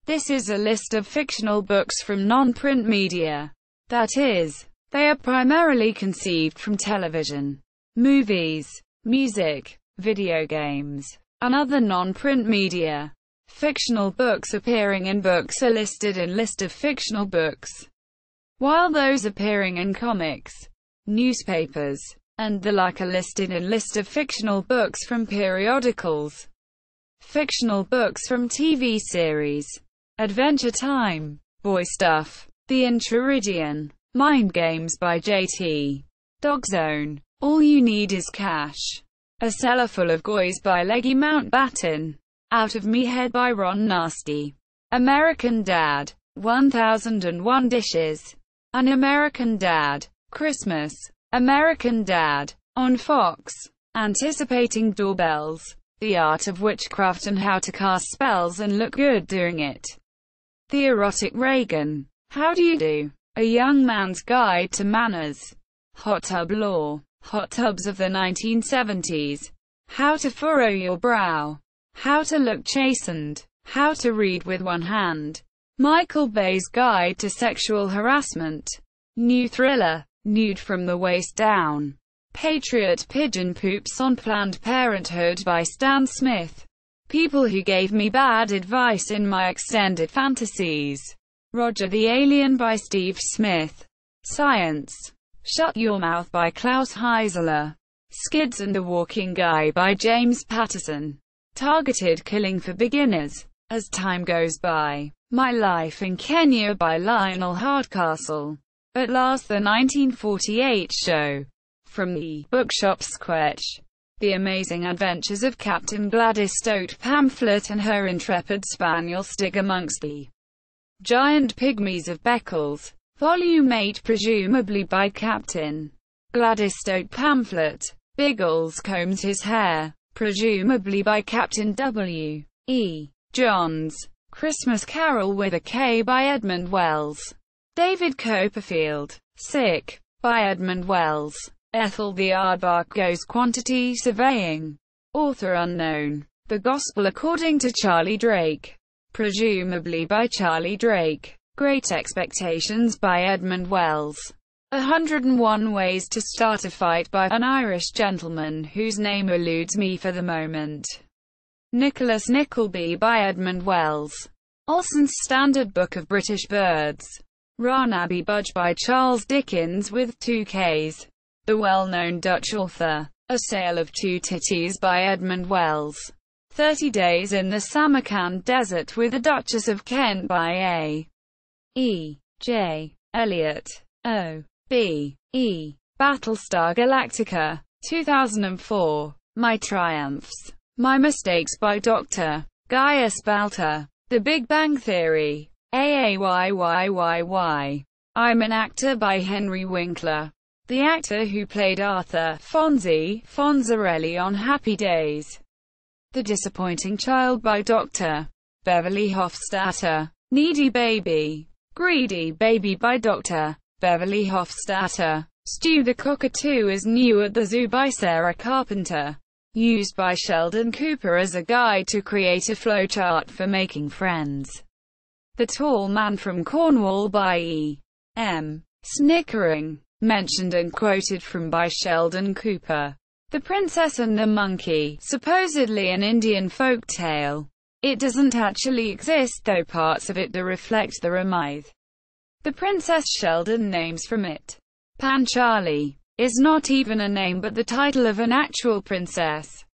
This is a list of fictional books from non-print media. That is, they are primarily conceived from television, movies, music, video games, and other non-print media. Fictional books appearing in books are listed in List of fictional books, while those appearing in comics, newspapers, and the like are listed in List of fictional books from periodicals. Fictional books from TV series: Adventure Time, Boy Stuff, The Intraridian, Mind Games by J.T. Dogzone, All You Need Is Cash, A Cellar Full of Goys by Leggy Mountbatten, Out of Me Head by Ron Nasty, American Dad, 1001 Dishes, An American Dad, Christmas, American Dad, on Fox, Anticipating Doorbells, The Art of Witchcraft and How to Cast Spells and Look Good Doing It, The Erotic Reagan, How Do You Do, A Young Man's Guide to Manners, Hot Tub Law, Hot Tubs of the 1970s, How to Furrow Your Brow, How to Look Chastened, How to Read with One Hand, Michael Bay's Guide to Sexual Harassment, New Thriller, Nude from the Waist Down, Patriot Pigeon Poops on Planned Parenthood by Stan Smith, People Who Gave Me Bad Advice in My Extended Fantasies, Roger the Alien by Steve Smith, Science, Shut Your Mouth by Klaus Heiseler, Skids and the Walking Guy by James Patterson, Targeted Killing for Beginners, As Time Goes By, My Life in Kenya by Lionel Hardcastle, At Last the 1948 Show, from the Bookshop Squetch, The Amazing Adventures of Captain Gladys Stoat Pamphlet and Her Intrepid Spaniel Stig Amongst the Giant Pygmies of Beccles, Volume 8 presumably by Captain Gladys Stoat Pamphlet, Biggles Combs His Hair, presumably by Captain W. E. Johns, Christmas Carol with a K by Edmund Wells, David Copperfield, Sick, by Edmund Wells, Ethel the Aardvark Goes Quantity Surveying, author unknown, The Gospel According to Charlie Drake, presumably by Charlie Drake, Great Expectations by Edmund Wells, 101 Ways to Start a Fight by an Irish gentleman whose name eludes me for the moment, Nicholas Nickleby by Edmund Wells, Olson's Standard Book of British Birds, Barnaby Budge by Charles Dickens with 2 Ks, the well-known Dutch author, A Sale of Two Titties by Edmund Wells, 30 Days in the Samarkand Desert with the Duchess of Kent by A. E. J. Eliot, O. B. E. Battlestar Galactica, 2004, My Triumphs, My Mistakes by Dr. Gaius Balter, The Big Bang Theory, AAYYYY, I'm an Actor by Henry Winkler, the actor who played Arthur Fonzarelli on Happy Days, The Disappointing Child by Dr. Beverly Hofstadter, Needy Baby, Greedy Baby by Dr. Beverly Hofstadter, Stew the Cockatoo is New at the Zoo by Sarah Carpenter, used by Sheldon Cooper as a guide to create a flowchart for making friends. The Tall Man from Cornwall by E. M. Snickering, mentioned and quoted from by Sheldon Cooper. The Princess and the Monkey, supposedly an Indian folk tale. It doesn't actually exist, though parts of it do reflect the myth. The princess Sheldon names from it, Panchali, is not even a name but the title of an actual princess.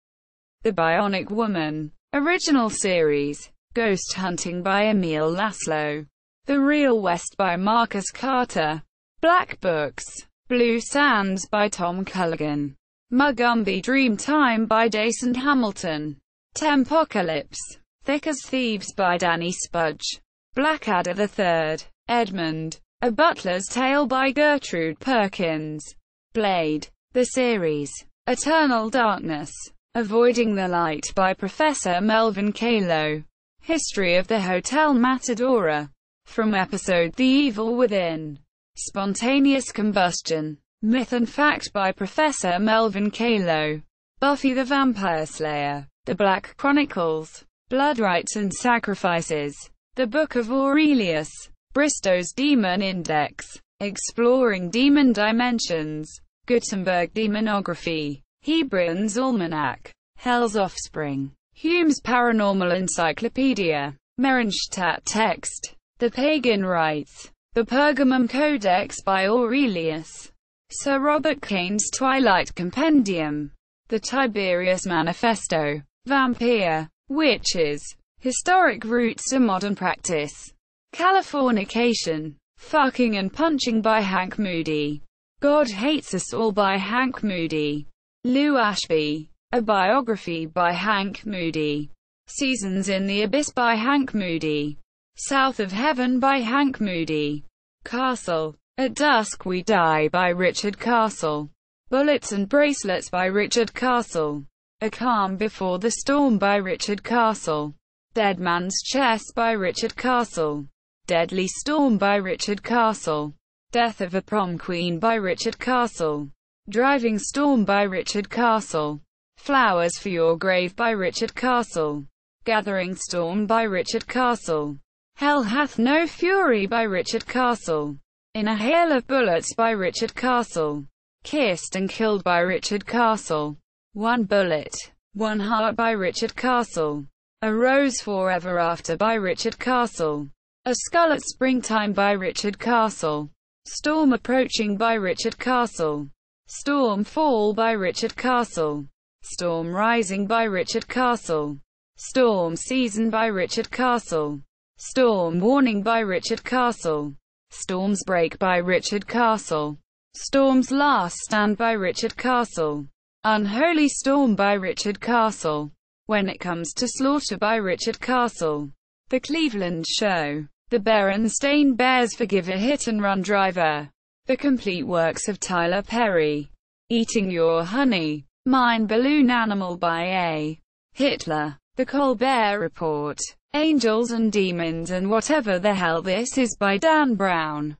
The Bionic Woman, original series, Ghost Hunting by Emil Laszlo, The Real West by Marcus Carter, Black Books, Blue Sands by Tom Culligan, Mugumby Dream Time by Jason Hamilton, Tempocalypse, Thick as Thieves by Danny Spudge, Blackadder III, Edmund, A Butler's Tale by Gertrude Perkins, Blade, the series, Eternal Darkness, Avoiding the Light by Professor Melvin Kalo, History of the Hotel Matadora, from episode The Evil Within, Spontaneous Combustion, Myth and Fact by Professor Melvin Kalo, Buffy the Vampire Slayer, The Black Chronicles, Blood Rites and Sacrifices, The Book of Aurelius, Bristow's Demon Index, Exploring Demon Dimensions, Gutenberg Demonography, Hebraians Almanac, Hell's Offspring, Hume's Paranormal Encyclopedia, Merenstadt Text, The Pagan Rites, The Pergamum Codex by Aurelius, Sir Robert Kane's Twilight Compendium, The Tiberius Manifesto, Vampire, Witches, Historic Roots to Modern Practice, Californication, Fucking and Punching by Hank Moody, God Hates Us All by Hank Moody, Lou Ashby, A Biography by Hank Moody, Seasons in the Abyss by Hank Moody, South of Heaven by Hank Moody, Castle, At Dusk We Die by Richard Castle, Bullets and Bracelets by Richard Castle, A Calm Before the Storm by Richard Castle, Dead Man's Chest by Richard Castle, Deadly Storm by Richard Castle, Death of a Prom Queen by Richard Castle, Driving Storm by Richard Castle, Flowers for Your Grave by Richard Castle, Gathering Storm by Richard Castle, Hell Hath No Fury by Richard Castle, In a Hail of Bullets by Richard Castle, Kissed and Killed by Richard Castle, One Bullet, One Heart by Richard Castle, A Rose Forever After by Richard Castle, A Skull at Springtime by Richard Castle, Storm Approaching by Richard Castle, Storm Fall by Richard Castle, Storm Rising by Richard Castle, Storm Season by Richard Castle, Storm Warning by Richard Castle, Storms Break by Richard Castle, Storm's Last Stand by Richard Castle, Unholy Storm by Richard Castle, When It Comes to Slaughter by Richard Castle, The Cleveland Show, The Berenstain Bears Forgive a Hit and Run Driver, The Complete Works of Tyler Perry, Eating Your Honey, Mine Balloon Animal by A. Hitler, The Colbert Report, Angels and Demons and Whatever the Hell This Is by Dan Brown,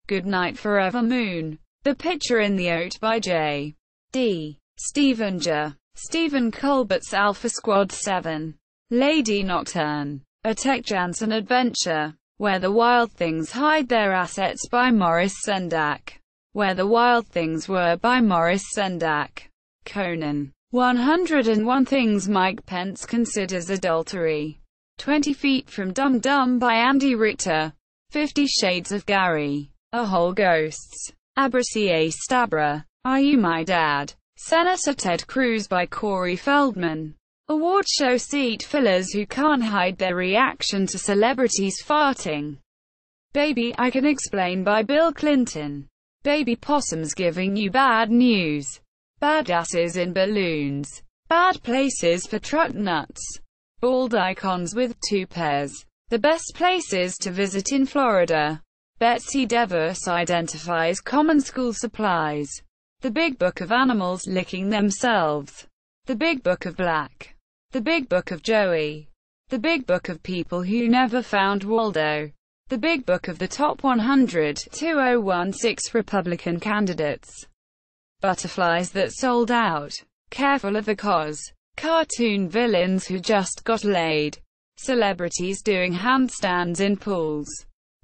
Good Night Forever Moon, The Pitcher in the Oat by J. D. Stephenger, Stephen Colbert's Alpha Squad 7, Lady Nocturne, A Tech Jansen Adventure, Where the Wild Things Hide Their Assets by Morris Sendak, Where the Wild Things Were by Morris Sendak, Conan, 101 Things Mike Pence Considers Adultery, 20 Feet from Dum Dum by Andy Richter, 50 Shades of Gary, A Whole Ghosts, Abracier Stabra, Are You My Dad? Senator Ted Cruz by Corey Feldman, award show seat fillers who can't hide their reaction to celebrities farting, Baby I Can Explain by Bill Clinton, Baby Possums Giving You Bad News, Badasses in Balloons, Bad Places for Truck Nuts, Bald Icons with 2 Pairs, The Best Places to Visit in Florida, Betsy DeVos Identifies Common School Supplies, The Big Book of Animals Licking Themselves, The Big Book of Black, The Big Book of Joey, The Big Book of People Who Never Found Waldo, The Big Book of the Top 100 2016 Republican Candidates, Butterflies That Sold Out, Careful of the Cause, Cartoon Villains Who Just Got Laid, Celebrities Doing Handstands in Pools,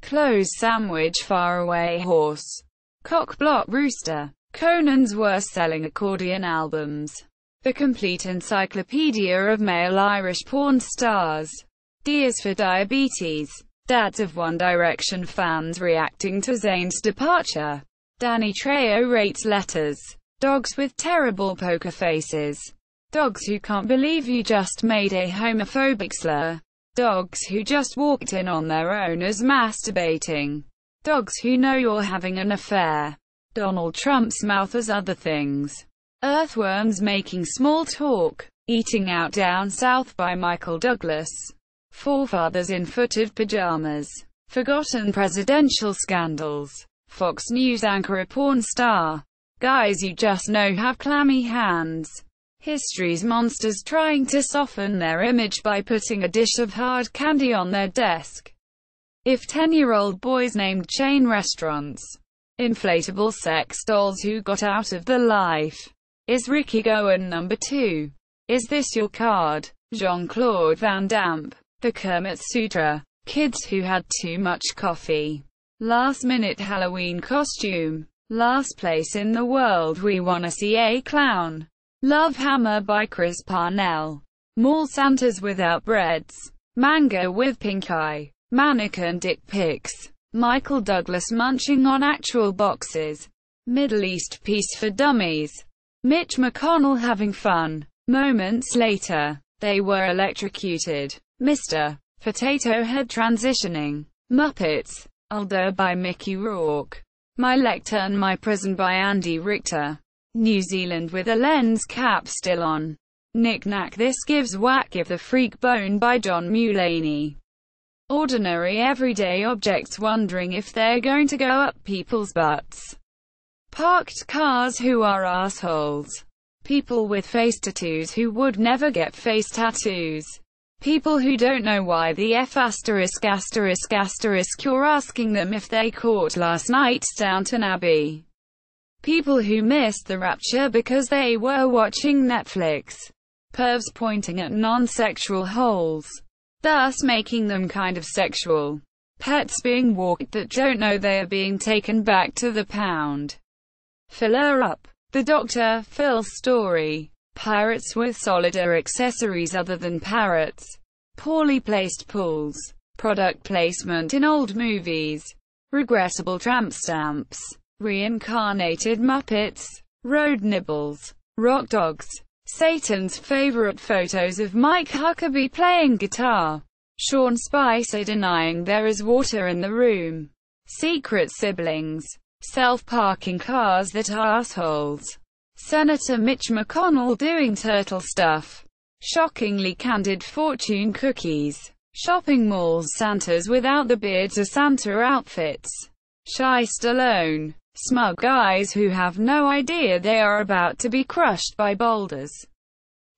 Clothes Sandwich Faraway Horse, Cock Block Rooster, Conan's Worst-Selling Accordion Albums, The Complete Encyclopedia of Male Irish Porn Stars, D is for Diabetes, Dads of One Direction fans reacting to Zayn's departure, Danny Trejo rates letters, Dogs with Terrible Poker Faces, Dogs Who Can't Believe You Just Made a Homophobic Slur, Dogs Who Just Walked in on Their Own as Masturbating, Dogs Who Know You're Having an Affair, Donald Trump's Mouth as Other Things, Earthworms Making Small Talk, Eating Out Down South by Michael Douglas, Forefathers in Footed Pajamas, Forgotten Presidential Scandals, Fox News Anchor A Porn Star, Guys You Just Know Have Clammy Hands, History's Monsters Trying to Soften Their Image by Putting a Dish of Hard Candy on Their Desk, If 10-Year-Old Boys Named Chain Restaurants, Inflatable Sex Dolls Who Got Out of the Life, Is Ricky Goen Number 2, Is This Your Card, Jean-Claude Van Damme, The Kermit Sutra, Kids who had too much coffee. Last-minute Halloween costume. Last place in the world we wanna see a clown. Love Hammer by Chris Parnell. Mall Santas without breads. Manga with pink eye. Mannequin dick pics. Michael Douglas munching on actual boxes. Middle East Peace for Dummies. Mitch McConnell having fun. Moments later, they were electrocuted. Mr. Potato Head transitioning. Muppets. Aldo by Mickey Rourke. My Lectern My Prison by Andy Richter. New Zealand with a lens cap still on. Knick Knack This Gives Whack Give the Freak Bone by John Mulaney. Ordinary everyday objects wondering if they're going to go up people's butts. Parked cars who are assholes. People with face tattoos who would never get face tattoos. People who don't know why the F*** you're asking them if they caught last night's Downton Abbey. People who missed the rapture because they were watching Netflix. Pervs pointing at non-sexual holes, thus making them kind of sexual. Pets being walked that don't know they are being taken back to the pound. Filler up. The Dr. Phil story. Pirates with solider accessories other than parrots. Poorly placed pools. Product placement in old movies. Regrettable tramp stamps. Reincarnated Muppets. Road nibbles. Rock dogs. Satan's favorite photos of Mike Huckabee playing guitar. Sean Spicer denying there is water in the room. Secret siblings. Self-parking cars that are assholes. Senator Mitch McConnell doing turtle stuff. Shockingly candid fortune cookies. Shopping malls Santas without the beards or Santa outfits. Shy Stallone. Smug guys who have no idea they are about to be crushed by boulders.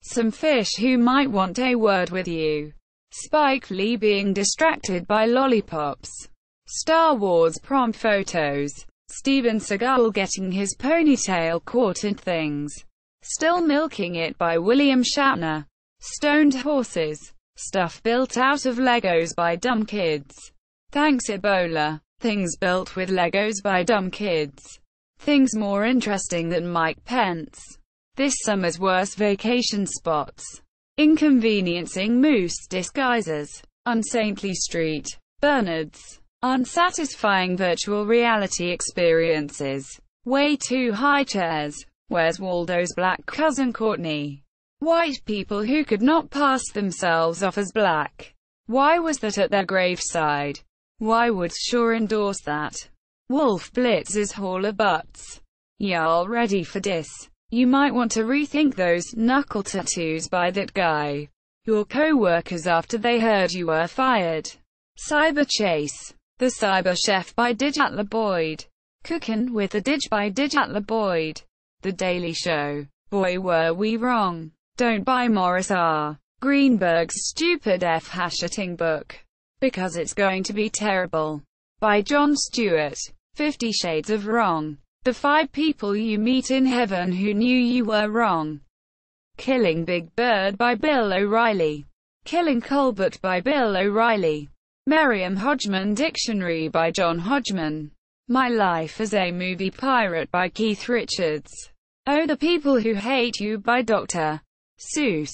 Some fish who might want a word with you. Spike Lee being distracted by lollipops. Star Wars prom photos. Steven Seagal getting his ponytail caught in things. Still Milking It by William Shatner. Stoned horses. Stuff built out of Legos by dumb kids. Thanks Ebola. Things built with Legos by dumb kids. Things more interesting than Mike Pence. This summer's worst vacation spots. Inconveniencing moose disguises. Unsaintly Street. Bernards. Unsatisfying virtual reality experiences. Way too high chairs. Where's Waldo's black cousin Courtney? White people who could not pass themselves off as black. Why was that at their graveside? Why would Shaw endorse that? Wolf Blitz's Hall of Butts. Y'all ready for this? You might want to rethink those knuckle tattoos by that guy. Your co-workers after they heard you were fired. Cyber Chase. The Cyber Chef by Digitla Boyd. Cookin' with the Dig by Digitla Boyd. The Daily Show. Boy were we wrong. Don't buy Morris R. Greenberg's stupid F-hashing book. Because it's going to be terrible. By Jon Stewart. 50 Shades of Wrong. The 5 people you meet in heaven who knew you were wrong. Killing Big Bird by Bill O'Reilly. Killing Colbert by Bill O'Reilly. Merriam-Hodgman Dictionary by John Hodgman. My Life as a Movie Pirate by Keith Richards. Oh, the People Who Hate You by Dr. Seuss.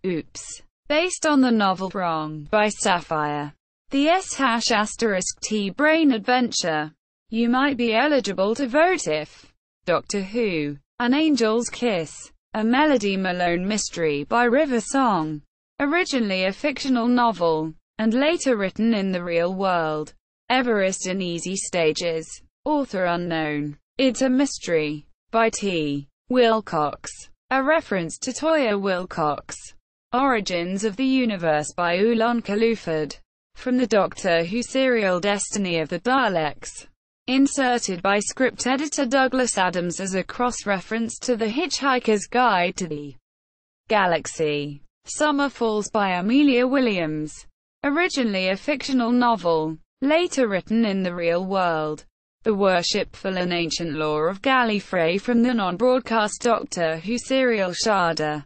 Oops. Based on the novel Wrong by Sapphire. The S***T Brain Adventure. You might be eligible to vote if Doctor Who. An Angel's Kiss. A Melody Malone Mystery by River Song. Originally a fictional novel, and later written in the real world. Everest in Easy Stages. Author unknown. It's a Mystery. By T. Wilcox. A reference to Toya Wilcox. Origins of the Universe by Ulan Kalufad. From the Doctor Who serial Destiny of the Daleks. Inserted by script editor Douglas Adams as a cross-reference to The Hitchhiker's Guide to the Galaxy. Summer Falls by Amelia Williams. Originally a fictional novel, later written in the real world. The Worshipful and Ancient Lore of Gallifrey from the non-broadcast Doctor Who serial Shada.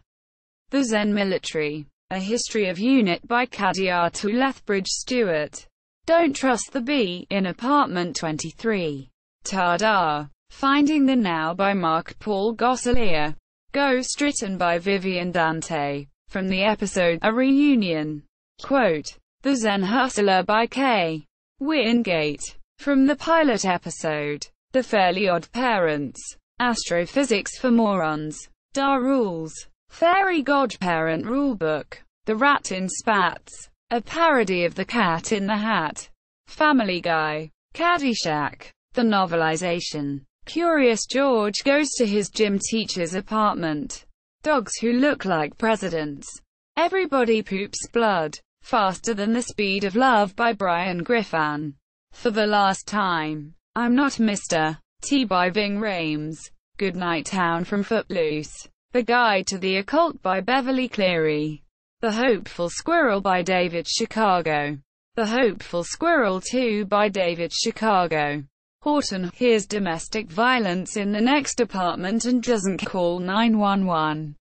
The Zen Military. A History of Unit by Cadiatu Lethbridge Stewart. Don't Trust the Bee, in Apartment 23. Tada! Finding the Now by Mark Paul Gosselaar. Ghost, written by Vivian Dante. From the episode A Reunion. Quote, The Zen Hustler by K. Wingate. From the pilot episode The Fairly Odd Parents. Astrophysics for Morons. Da Rules. Fairy Godparent Rulebook. The Rat in Spats. A parody of The Cat in the Hat. Family Guy. Caddyshack. The novelization. Curious George goes to his gym teacher's apartment. Dogs who look like presidents. Everybody Poops Blood. Faster Than the Speed of Love by Brian Griffin. For the Last Time. I'm Not Mr. T by Ving Rhames. Goodnight Town from Footloose. The Guide to the Occult by Beverly Cleary. The Hopeful Squirrel by David Chicago. The Hopeful Squirrel 2 by David Chicago. Horton hears domestic violence in the next apartment and doesn't call 911.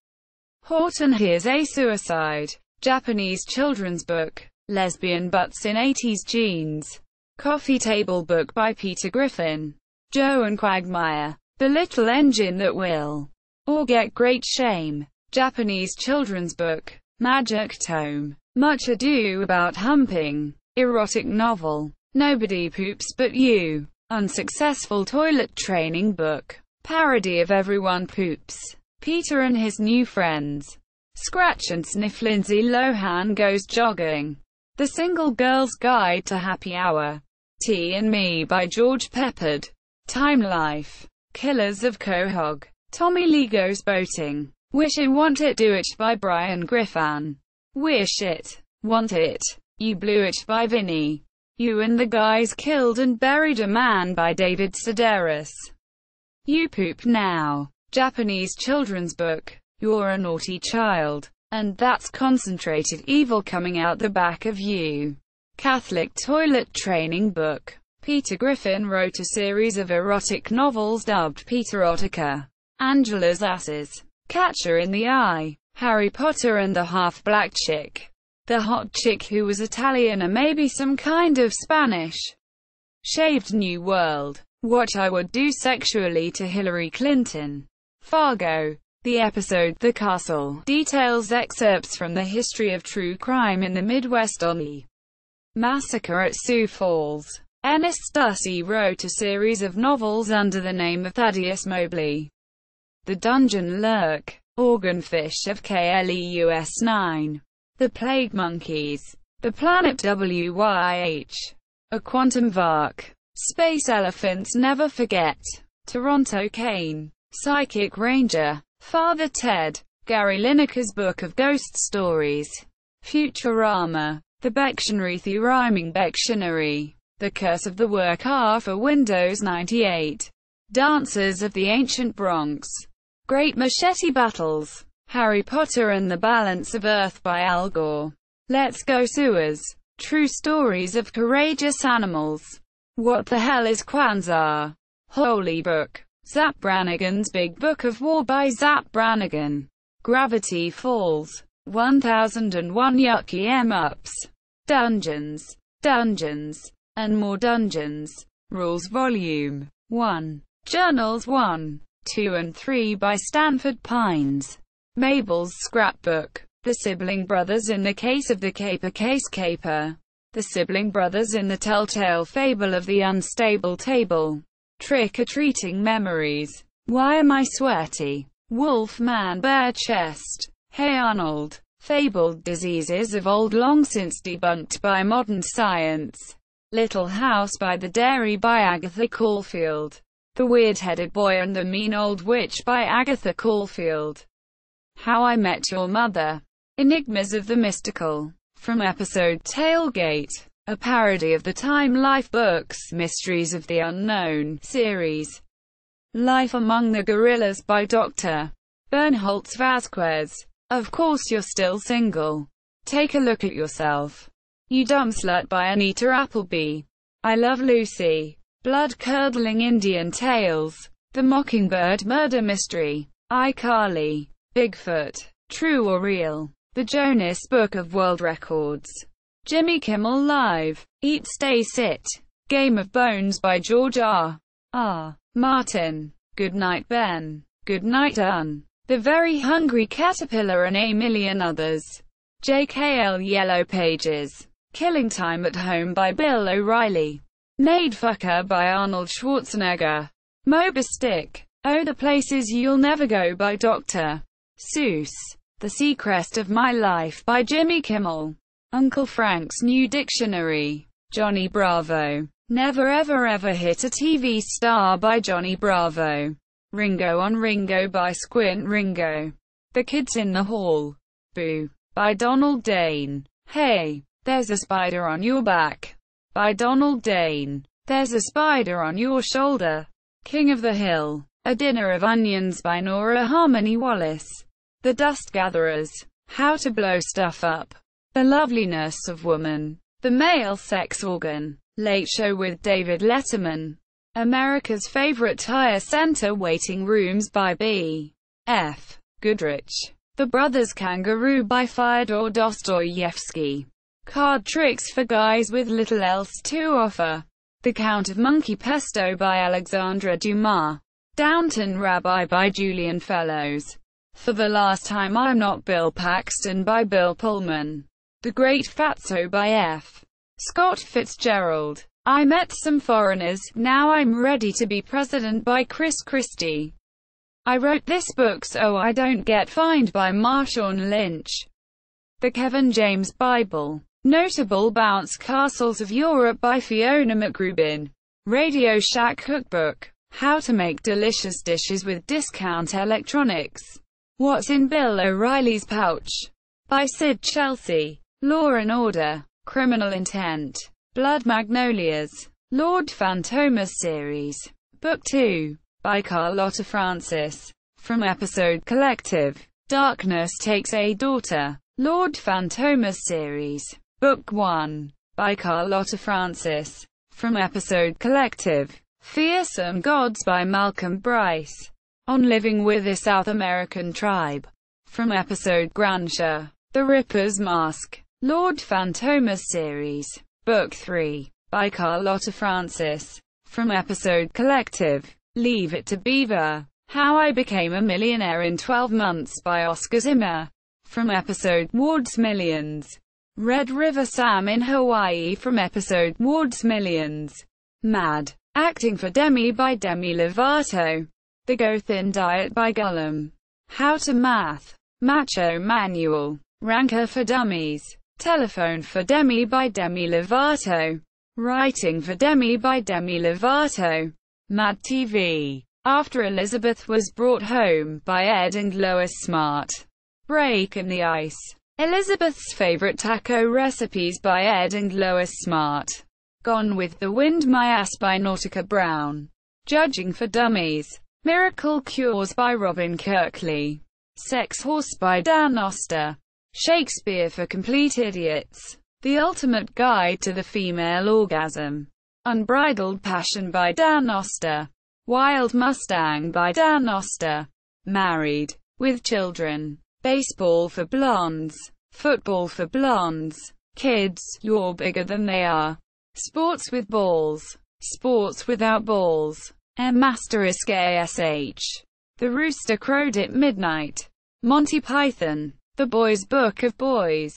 Horton hears a suicide. Japanese children's book. Lesbian butts in 80s jeans. Coffee Table Book by Peter Griffin. Joe and Quagmire. The Little Engine That Will. Or Get Great Shame. Japanese children's book. Magic Tome. Much Ado About Humping. Erotic novel. Nobody Poops But You. Unsuccessful toilet training book. Parody of Everyone Poops. Peter and His New Friends. Scratch and Sniff. Lindsay Lohan Goes Jogging. The Single Girl's Guide to Happy Hour. Tea and Me by George Peppard. Time Life. Killers of Quahog. Tommy Lee Goes Boating. Wish It Want It Do It by Brian Griffin. Wish It. Want It. You Blew It by Vinny. You and the Guys Killed and Buried a Man by David Sedaris. You Poop Now. Japanese children's book. You're a Naughty Child. And That's Concentrated Evil Coming Out the Back of You. Catholic toilet training book. Peter Griffin wrote a series of erotic novels dubbed Peterotica. Angela's Asses. Catcher in the Eye. Harry Potter and the Half-Black Chick. The Hot Chick Who Was Italian or maybe some kind of Spanish. Shaved New World. What I Would Do Sexually to Hillary Clinton. Fargo. The episode The Castle details excerpts from the history of true crime in the Midwest on the massacre at Sioux Falls. Ennis Stussy wrote a series of novels under the name of Thaddeus Mobley. The Dungeon Lurk. Organfish of KLEUS 9. The Plague Monkeys. The Planet WYH. A Quantum Vark. Space Elephants Never Forget. Toronto Kane. Psychic Ranger. Father Ted. Gary Lineker's Book of Ghost Stories. Futurama. The Bectionary The Rhyming Bectionary. The Curse of the Worker for Windows 98. Dancers of the Ancient Bronx. Great Machete Battles. Harry Potter and the Balance of Earth by Al Gore. Let's Go Sewers. True Stories of Courageous Animals. What the Hell is Kwanzaa? Holy Book. Zap Brannigan's Big Book of War by Zap Brannigan. Gravity Falls. 1001 Yucky M-Ups. Dungeons. Dungeons. And More Dungeons. Rules Volume 1. Journals 1, 2 and 3 by Stanford Pines. Mabel's Scrapbook. The Sibling Brothers in the Case of the Caper Case Caper. The Sibling Brothers in the Telltale Fable of the Unstable Table. Trick-or-Treating Memories. Why Am I Sweaty? Wolf Man Bare Chest. Hey Arnold. Fabled Diseases of Old Long Since Debunked by Modern Science. Little House by the Dairy by Agatha Caulfield. The Weird-Headed Boy and the Mean Old Witch by Agatha Caulfield. How I Met Your Mother. Enigmas of the Mystical. From episode Tailgate. A parody of the Time Life books Mysteries of the Unknown series. Life Among the Gorillas by Dr. Bernholtz Vasquez. Of Course You're Still Single. Take a Look at Yourself. You Dumb Slut by Anita Appleby. I Love Lucy. Blood-Curdling Indian Tales. The Mockingbird Murder Mystery. iCarly. Bigfoot. True or Real. The Jonas Book of World Records. Jimmy Kimmel Live, Eat Stay Sit, Game of Bones by George R. Martin, Good Night Ben, Good Night Un, The Very Hungry Caterpillar and a million others. JKL Yellow Pages, Killing Time at Home by Bill O'Reilly, Made Fucker by Arnold Schwarzenegger, Moby Stick, Oh the Places You'll Never Go by Dr. Seuss, The Seacrest of My Life by Jimmy Kimmel, Uncle Frank's New Dictionary, Johnny Bravo, Never Ever Ever Hit a TV Star by Johnny Bravo, Ringo on Ringo by Squint Ringo, The Kids in the Hall, Boo, by Donald Dane, Hey, There's a Spider on Your Back, by Donald Dane, There's a Spider on Your Shoulder, King of the Hill, A Dinner of Onions by Nora Harmony Wallace, The Dust Gatherers, How to Blow Stuff Up, The Loveliness of Woman, The Male Sex Organ, Late Show with David Letterman, America's Favorite Tire Center Waiting Rooms by B.F. Goodrich, The Brothers Kangaroo by Fyodor Dostoevsky, Card Tricks for Guys with Little Else to Offer, The Count of Monkey Pesto by Alexandre Dumas, Downton Rabbi by Julian Fellows, For the Last Time I'm Not Bill Paxton by Bill Pullman, The Great Fatso by F. Scott Fitzgerald, I Met Some Foreigners, Now I'm Ready to Be President by Chris Christie, I Wrote This Book So I Don't Get Fined by Marshawn Lynch, The Kevin James Bible, Notable Bounce Castles of Europe by Fiona McRubin, Radio Shack Cookbook, How to Make Delicious Dishes with Discount Electronics, What's in Bill O'Reilly's Pouch, by Sid Chelsea, Law and Order, Criminal Intent, Blood Magnolias, Lord Fantomas Series, Book 2, by Carlotta Francis, from Episode Collective, Darkness Takes a Daughter, Lord Fantomas Series, Book 1, by Carlotta Francis, from Episode Collective, Fearsome Gods by Malcolm Bryce, On Living with a South American Tribe, from Episode Gransha, The Ripper's Mask, Lord Fantomas Series, Book 3, by Carlotta Francis, from Episode Collective, Leave It to Beaver, How I Became a Millionaire in 12 Months by Oscar Zimmer, from Episode Ward's Millions, Red River Sam in Hawaii from Episode Ward's Millions, Mad, Acting for Demi by Demi Lovato, The Go Thin Diet by Gollum, How to Math, Macho Manual, Ranker for Dummies, Telephone for Demi by Demi Lovato, Writing for Demi by Demi Lovato, Mad TV, After Elizabeth Was Brought Home by Ed and Lois Smart, Break in the Ice, Elizabeth's Favorite Taco Recipes by Ed and Lois Smart, Gone with the Wind My Ass by Nautica Brown, Judging for Dummies, Miracle Cures by Robin Kirkley, Sex Horse by Dan Oster, Shakespeare for Complete Idiots, The Ultimate Guide to the Female Orgasm, Unbridled Passion by Dan Oster, Wild Mustang by Dan Oster, Married, with Children, Baseball for Blondes, Football for Blondes, Kids, You're Bigger Than They Are, Sports with Balls, Sports Without Balls, M***ASH, The Rooster Crowed at Midnight, Monty Python, The Boy's Book of Boys,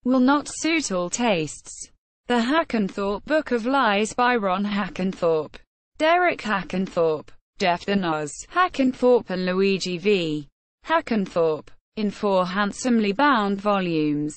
Will Not Suit All Tastes, The Hackenthorpe Book of Lies by Ron Hackenthorpe, Derek Hackenthorpe, Jeff the Noz Hackenthorpe and Luigi V. Hackenthorpe, in 4 handsomely bound volumes.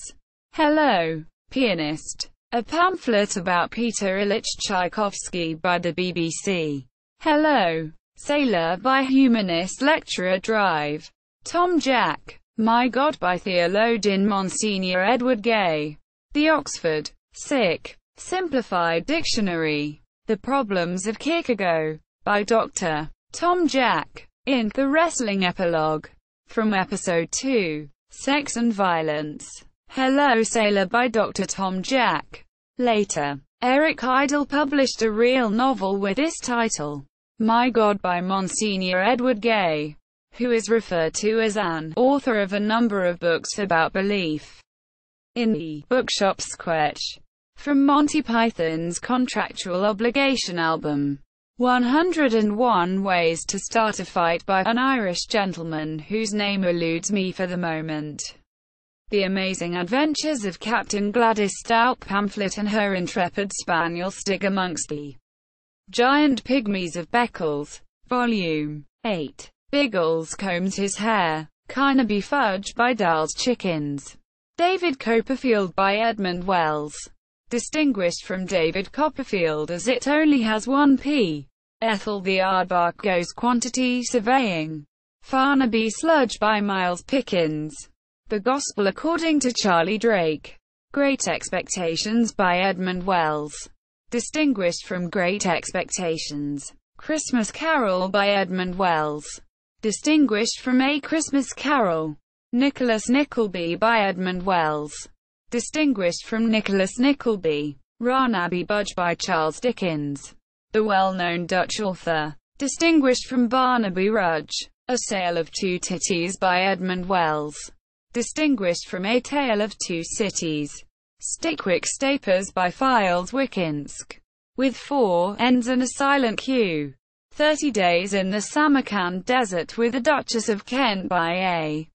Hello, Pianist, a pamphlet about Peter Ilyich Tchaikovsky by the BBC. Hello, Sailor by Humanist Lecturer Drive. Tom Jack, My God by theologian Monsignor Edward Gay. The Oxford, Sick, Simplified Dictionary. The Problems of Kierkegaard, by Dr. Tom Jack, in The Wrestling Epilogue, from Episode 2, Sex and Violence. Hello Sailor by Dr. Tom Jack. Later, Eric Idle published a real novel with this title, My God by Monsignor Edward Gay, who is referred to as an author of a number of books about belief. In the Bookshop Sketch from Monty Python's Contractual Obligation album, 101 Ways to Start a Fight by an Irish Gentleman whose name eludes me for the moment. The Amazing Adventures of Captain Gladys Stout pamphlet and her intrepid spaniel Stig amongst the Giant Pygmies of Beccles. Volume 8. Biggles combs his hair. Carnaby Fudge by Dahl's Chickens. David Copperfield by Edmund Wells. Distinguished from David Copperfield as it only has one P. Ethel the Aardvark goes quantity surveying. Farnaby Sludge by Miles Pickens. The Gospel According to Charlie Drake. Great Expectations by Edmund Wells. Distinguished from Great Expectations. Christmas Carol by Edmund Wells. Distinguished from A Christmas Carol. Nicholas Nickleby by Edmund Wells. Distinguished from Nicholas Nickleby. Barnaby Budge by Charles Dickens. The well-known Dutch author. Distinguished from Barnaby Rudge. A Sale of Two Titties by Edmund Wells. Distinguished from A Tale of Two Cities. Stickwick Stapers by Files Wikinsk. With 4 N's and a silent Q. 30 Days in the Samarkand Desert with the Duchess of Kent by A.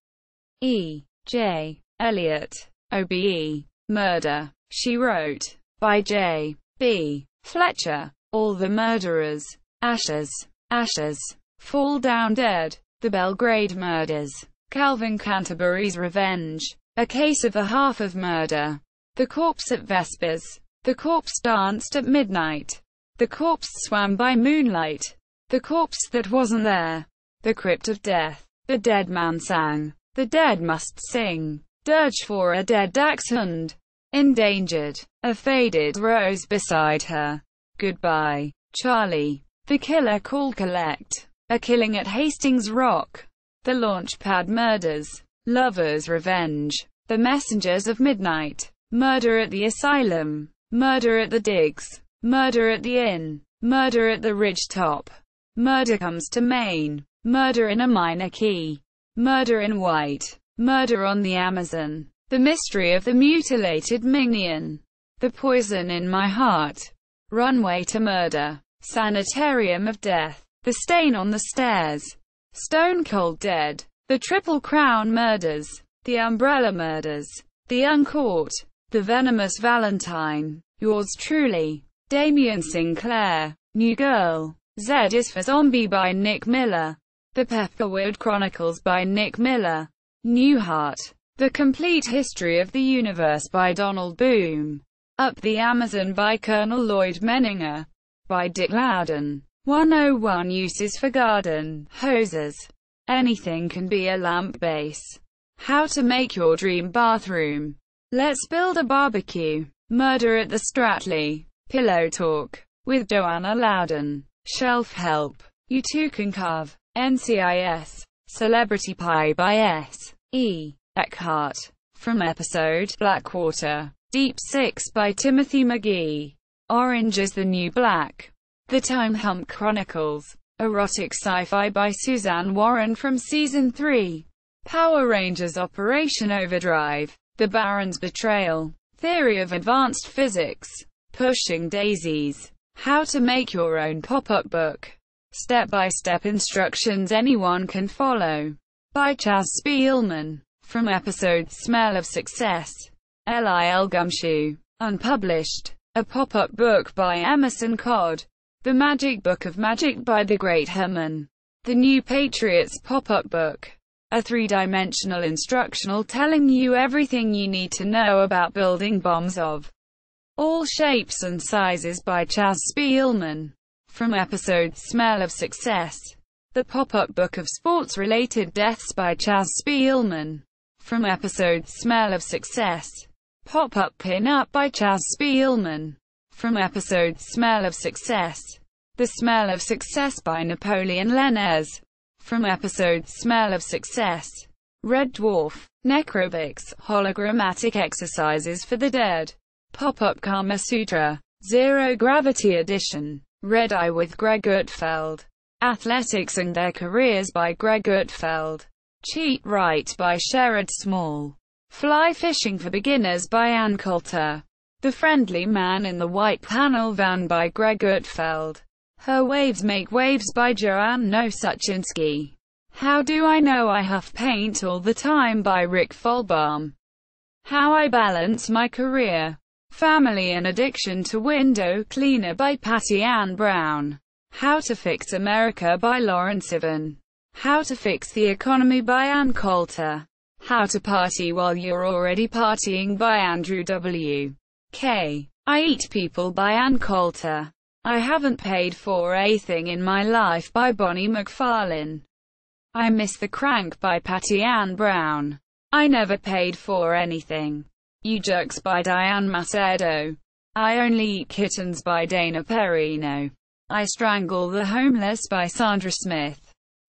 E. J. Eliot. OBE. Murder, She Wrote. By J. B. Fletcher. All the Murderers. Ashes. Ashes. Fall Down Dead. The Belgrade Murders. Calvin Canterbury's Revenge. A Case of a Half of Murder. The Corpse at Vespers. The Corpse Danced at Midnight. The Corpse Swam by Moonlight. The Corpse That Wasn't There. The Crypt of Death. The Dead Man Sang. The Dead Must Sing. Dirge for a Dead Dachshund. Endangered. A Faded Rose Beside Her. Goodbye, Charlie. The Killer Called Collect. A Killing at Hastings Rock. The Launchpad Murders. Lover's Revenge. The Messengers of Midnight. Murder at the Asylum. Murder at the Digs. Murder at the Inn. Murder at the Ridge Top. Murder Comes to Maine. Murder in a Minor Key. Murder in White. Murder on the Amazon. The Mystery of the Mutilated Minion. The Poison in My Heart. Runway to Murder. Sanitarium of Death. The Stain on the Stairs. Stone Cold Dead. The Triple Crown Murders. The Umbrella Murders. The Uncaught. The Venomous Valentine. Yours truly. Damien Sinclair. New Girl. Z is for Zombie by Nick Miller. The Pepperwood Chronicles by Nick Miller. Newhart. The Complete History of the Universe by Donald Boom. Up the Amazon by Colonel Lloyd Menninger. By Dick Loudon. 101 Uses for Garden Hoses. Anything can be a lamp base. How to make your dream bathroom. Let's build a barbecue. Murder at the Stratley. Pillow Talk. With Joanna Loudon. Shelf Help. You Too Can Carve. NCIS. Celebrity Pie by S. E. Eckhart. From episode Blackwater. Deep Six by Timothy McGee. Orange is the New Black. The Time Hump Chronicles. Erotic Sci-Fi by Suzanne Warren from Season 3. Power Rangers Operation Overdrive. The Baron's Betrayal. Theory of Advanced Physics. Pushing Daisies. How to Make Your Own Pop-Up Book. Step-by-step instructions anyone can follow. By Chaz Spielman. From episode Smell of Success. Lil Gumshoe. Unpublished. A Pop-Up Book by Emerson Codd. The Magic Book of Magic by the Great Herman. The New Patriots Pop-Up Book. A three-dimensional instructional telling you everything you need to know about building bombs of all shapes and sizes by Chaz Spielman. From episode Smell of Success. The Pop-Up Book of Sports-Related Deaths by Chaz Spielman. From episode Smell of Success. Pop-Up Pin-Up by Chaz Spielman. From episode Smell of Success. The Smell of Success by Napoleon Lenez. From episode Smell of Success. Red Dwarf. Necrobics. Hologrammatic Exercises for the Dead. Pop-Up Kama Sutra. Zero Gravity Edition. Red Eye with Greg Gutfeld. Athletics and Their Careers by Greg Gutfeld. Cheat Right by Sherrod Small. Fly Fishing for Beginners by Ann Coulter. The Friendly Man in the White Panel Van by Greg Gutfeld. Her Waves Make Waves by Joanne Nosuchinsky. How Do I Know I Huff Paint All the Time by Rick Folbaum. How I Balance My Career, Family and Addiction to Window Cleaner by Patty Ann Brown. How to Fix America by Lauren Sivan. How to Fix the Economy by Ann Coulter. How to Party While You're Already Partying by Andrew W. K. I Eat People by Ann Coulter. I Haven't Paid for a Thing in My Life by Bonnie McFarlane. I Miss the Crank by Patty Ann Brown. I Never Paid for Anything. You Jux by Diane Macedo. I Only Eat Kittens by Dana Perino. I Strangle the Homeless by Sandra Smith.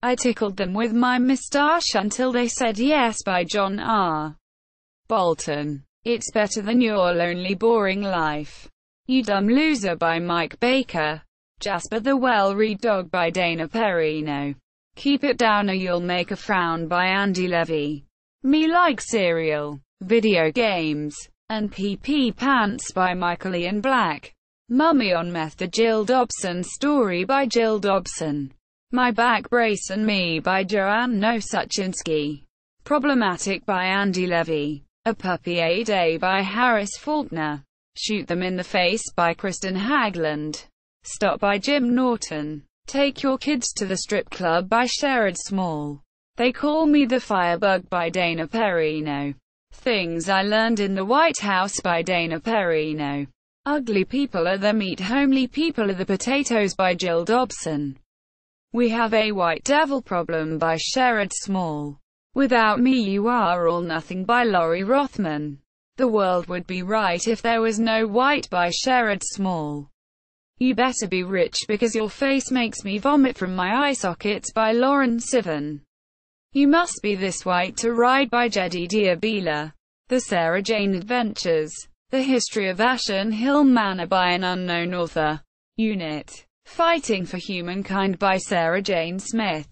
I Tickled Them with My Moustache Until They Said Yes by John R. Bolton. It's Better Than Your Lonely Boring Life. You Dumb Loser by Mike Baker. Jasper the Well-Read Dog by Dana Perino. Keep It Down or You'll Make a Frown by Andy Levy. Me Like Cereal, Video Games, and PP Pants by Michael Ian Black. Mummy on Meth, The Jill Dobson Story by Jill Dobson. My Back Brace and Me by Joanne Nosuchinsky. Problematic by Andy Levy. A Puppy A Day by Harris Faulkner. Shoot Them in the Face by Kristen Hagland. Stop by Jim Norton. Take Your Kids to the Strip Club by Sherrod Small. They Call Me the Firebug by Dana Perino. Things I Learned in the White House by Dana Perino. Ugly People Are the Meat, Homely People Are the Potatoes by Jill Dobson. We Have a White Devil Problem by Sherrod Small. Without Me You Are All Nothing by Laurie Rothman. The World Would Be Right If There Was No White by Sherrod Small. You Better Be Rich Because Your Face Makes Me Vomit from My Eye Sockets by Lauren Sivan. You Must Be This White to Ride by Jedediah Bila. The Sarah Jane Adventures. The History of Ashen Hill Manor by an unknown author. Unit. Fighting for Humankind by Sarah Jane Smith.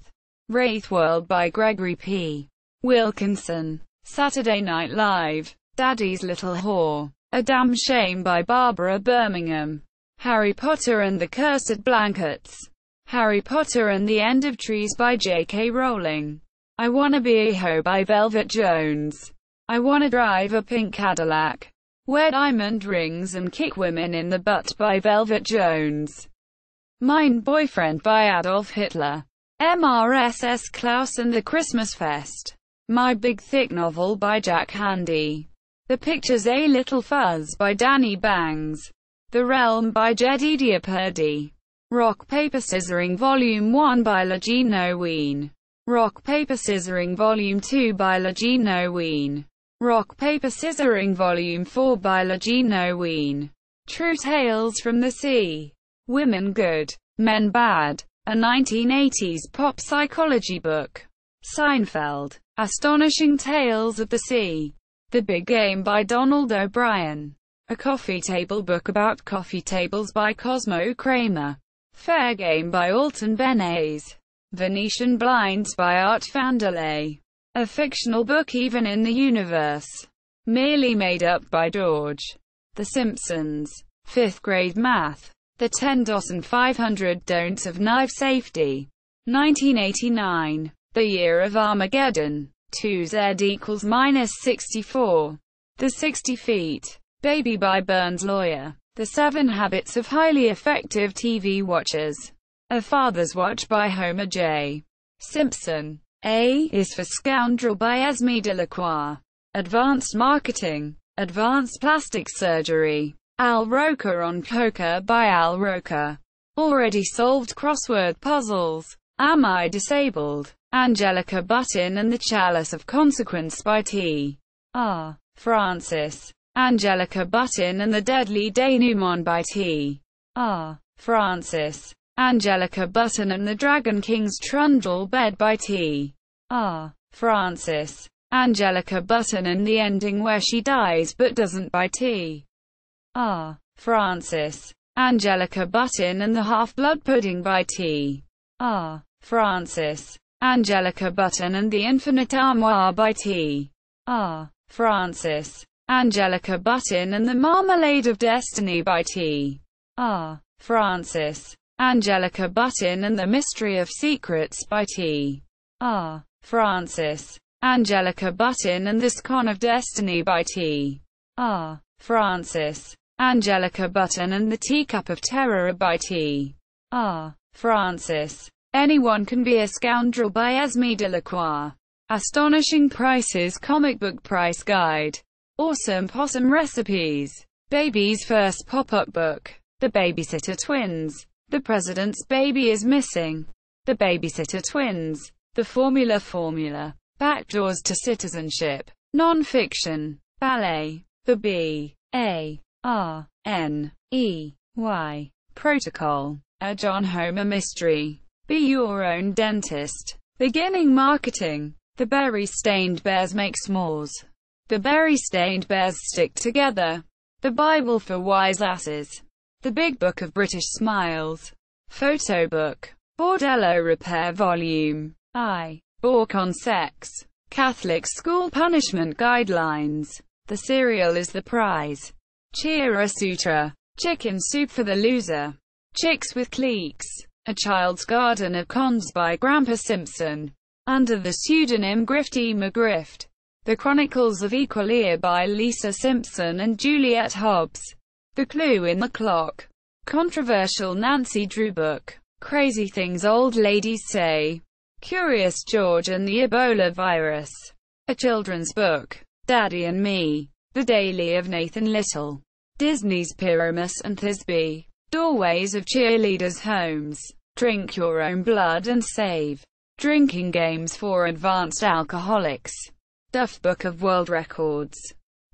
Wraith World by Gregory P. Wilkinson. Saturday Night Live. Daddy's Little Whore. A Damn Shame by Barbara Birmingham. Harry Potter and the Cursed Blankets. Harry Potter and the End of Trees by J.K. Rowling. I Wanna Be a Hoe by Velvet Jones. I Wanna Drive a Pink Cadillac. Wear Diamond Rings and Kick Women in the Butt by Velvet Jones. Mein Boyfriend by Adolf Hitler. MRSS Klaus and the Christmas Fest. My Big Thick Novel by Jack Handy. The Pictures A Little Fuzz by Danny Bangs. The Realm by Jedediah Purdy. Rock Paper Scissoring Volume 1 by Legino Ween. Rock Paper Scissoring Volume 2 by Legino Ween. Rock Paper Scissoring Volume 4 by Legino Ween. True Tales from the Sea. Women Good, Men Bad. A 1980s pop psychology book. Seinfeld. Astonishing Tales of the Sea. The Big Game by Donald O'Brien. A coffee table book about coffee tables by Cosmo Kramer. Fair Game by Alton Benes. Venetian Blinds by Art Vanderlei. A fictional book even in the universe. Merely Made Up by George. The Simpsons. 5th grade math. The 10 and 500 Don'ts of Knife Safety. 1989. The Year of Armageddon. 2Z equals -64. The 60 Feet. Baby by Burns Lawyer. The 7 Habits of Highly Effective TV Watchers. A Father's Watch by Homer J. Simpson. A is for Scoundrel by Esme Delacroix. Advanced Marketing. Advanced Plastic Surgery. Al Roker on Poker by Al Roker. Already Solved Crossword Puzzles. Am I Disabled? Angelica Button and the Chalice of Consequence by T. R. Francis. Angelica Button and the Deadly Denouement by T. R. Francis. Angelica Button and the Dragon King's Trundle Bed by T. R. Francis. Angelica Button and the Ending Where She Dies But Doesn't by T. R. Francis. Angelica Button and the Half-Blood Pudding by T. R. Francis. Angelica Button and the Infinite Armoire by T. R. Francis. Angelica Button and the Marmalade of Destiny by T.R. Francis. Angelica Button and the Mystery of Secrets by T.R. Francis. Angelica Button and the Scone of Destiny by T.R. Francis. Angelica Button and the Teacup of Terror by T.R. Francis. Anyone Can Be a Scoundrel by Esme Delacroix. Astonishing Prices Comic Book Price Guide. Awesome Possum Recipes. Baby's First Pop-Up Book. The Babysitter Twins. The President's Baby is Missing. The Babysitter Twins. The Formula. Backdoors to Citizenship. Non-fiction. Ballet. The B.A.R.N.E.Y. Protocol. A John Homer Mystery. Be Your Own Dentist. Beginning Marketing. The Berry-Stained Bears Make S'mores. The Berry-Stained Bears Stick Together. The Bible for Wise Asses. The Big Book of British Smiles. Photo Book. Bordello Repair Volume. I. Book on Sex. Catholic School Punishment Guidelines. The Cereal is the Prize. Chira Sutra. Chicken Soup for the Loser. Chicks with Cliques. A Child's Garden of Cons by Grandpa Simpson. Under the pseudonym Grifty McGrift. The Chronicles of Equal Ear by Lisa Simpson and Juliet Hobbs. The Clue in the Clock. Controversial Nancy Drew book. Crazy Things Old Ladies Say. Curious George and the Ebola Virus. A children's book. Daddy and Me. The Daily of Nathan Little. Disney's Pyramus and Thisbe. Doorways of Cheerleaders' Homes. Drink Your Own Blood and Save. Drinking Games for Advanced Alcoholics. Duff Book of World Records.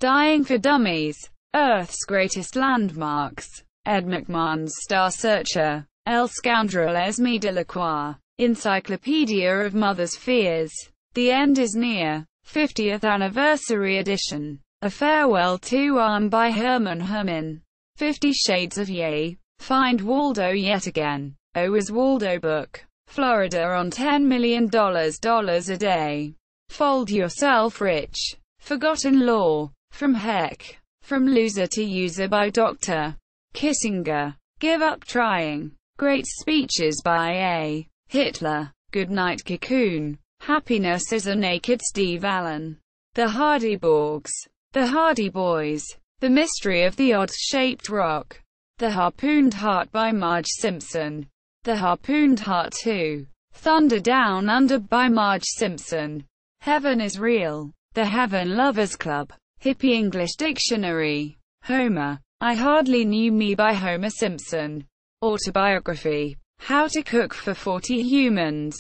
Dying for Dummies. Earth's Greatest Landmarks. Ed McMahon's Star Searcher. El Scoundrel Esme Delacroix. Encyclopedia of Mother's Fears. The End is Near. 50th Anniversary Edition. A Farewell to Arm by Herman Herman. 50 Shades of Yay. Find Waldo Yet Again. Oh Is Waldo Book. Florida on $10 million a day. Fold Yourself Rich. Forgotten Law. From Heck. From Loser to User by Dr. Kissinger. Give Up Trying. Great Speeches by A. Hitler. Goodnight Cocoon. Happiness is a Naked Steve Allen. The Hardy Borgs. The Hardy Boys. The Mystery of the Odd-Shaped Rock. The Harpooned Heart by Marge Simpson. The Harpooned Heart 2. Thunder Down Under by Marge Simpson. Heaven is Real. The Heaven Lovers Club. Hippie English Dictionary. Homer. I Hardly Knew Me by Homer Simpson. Autobiography. How to Cook for 40 Humans.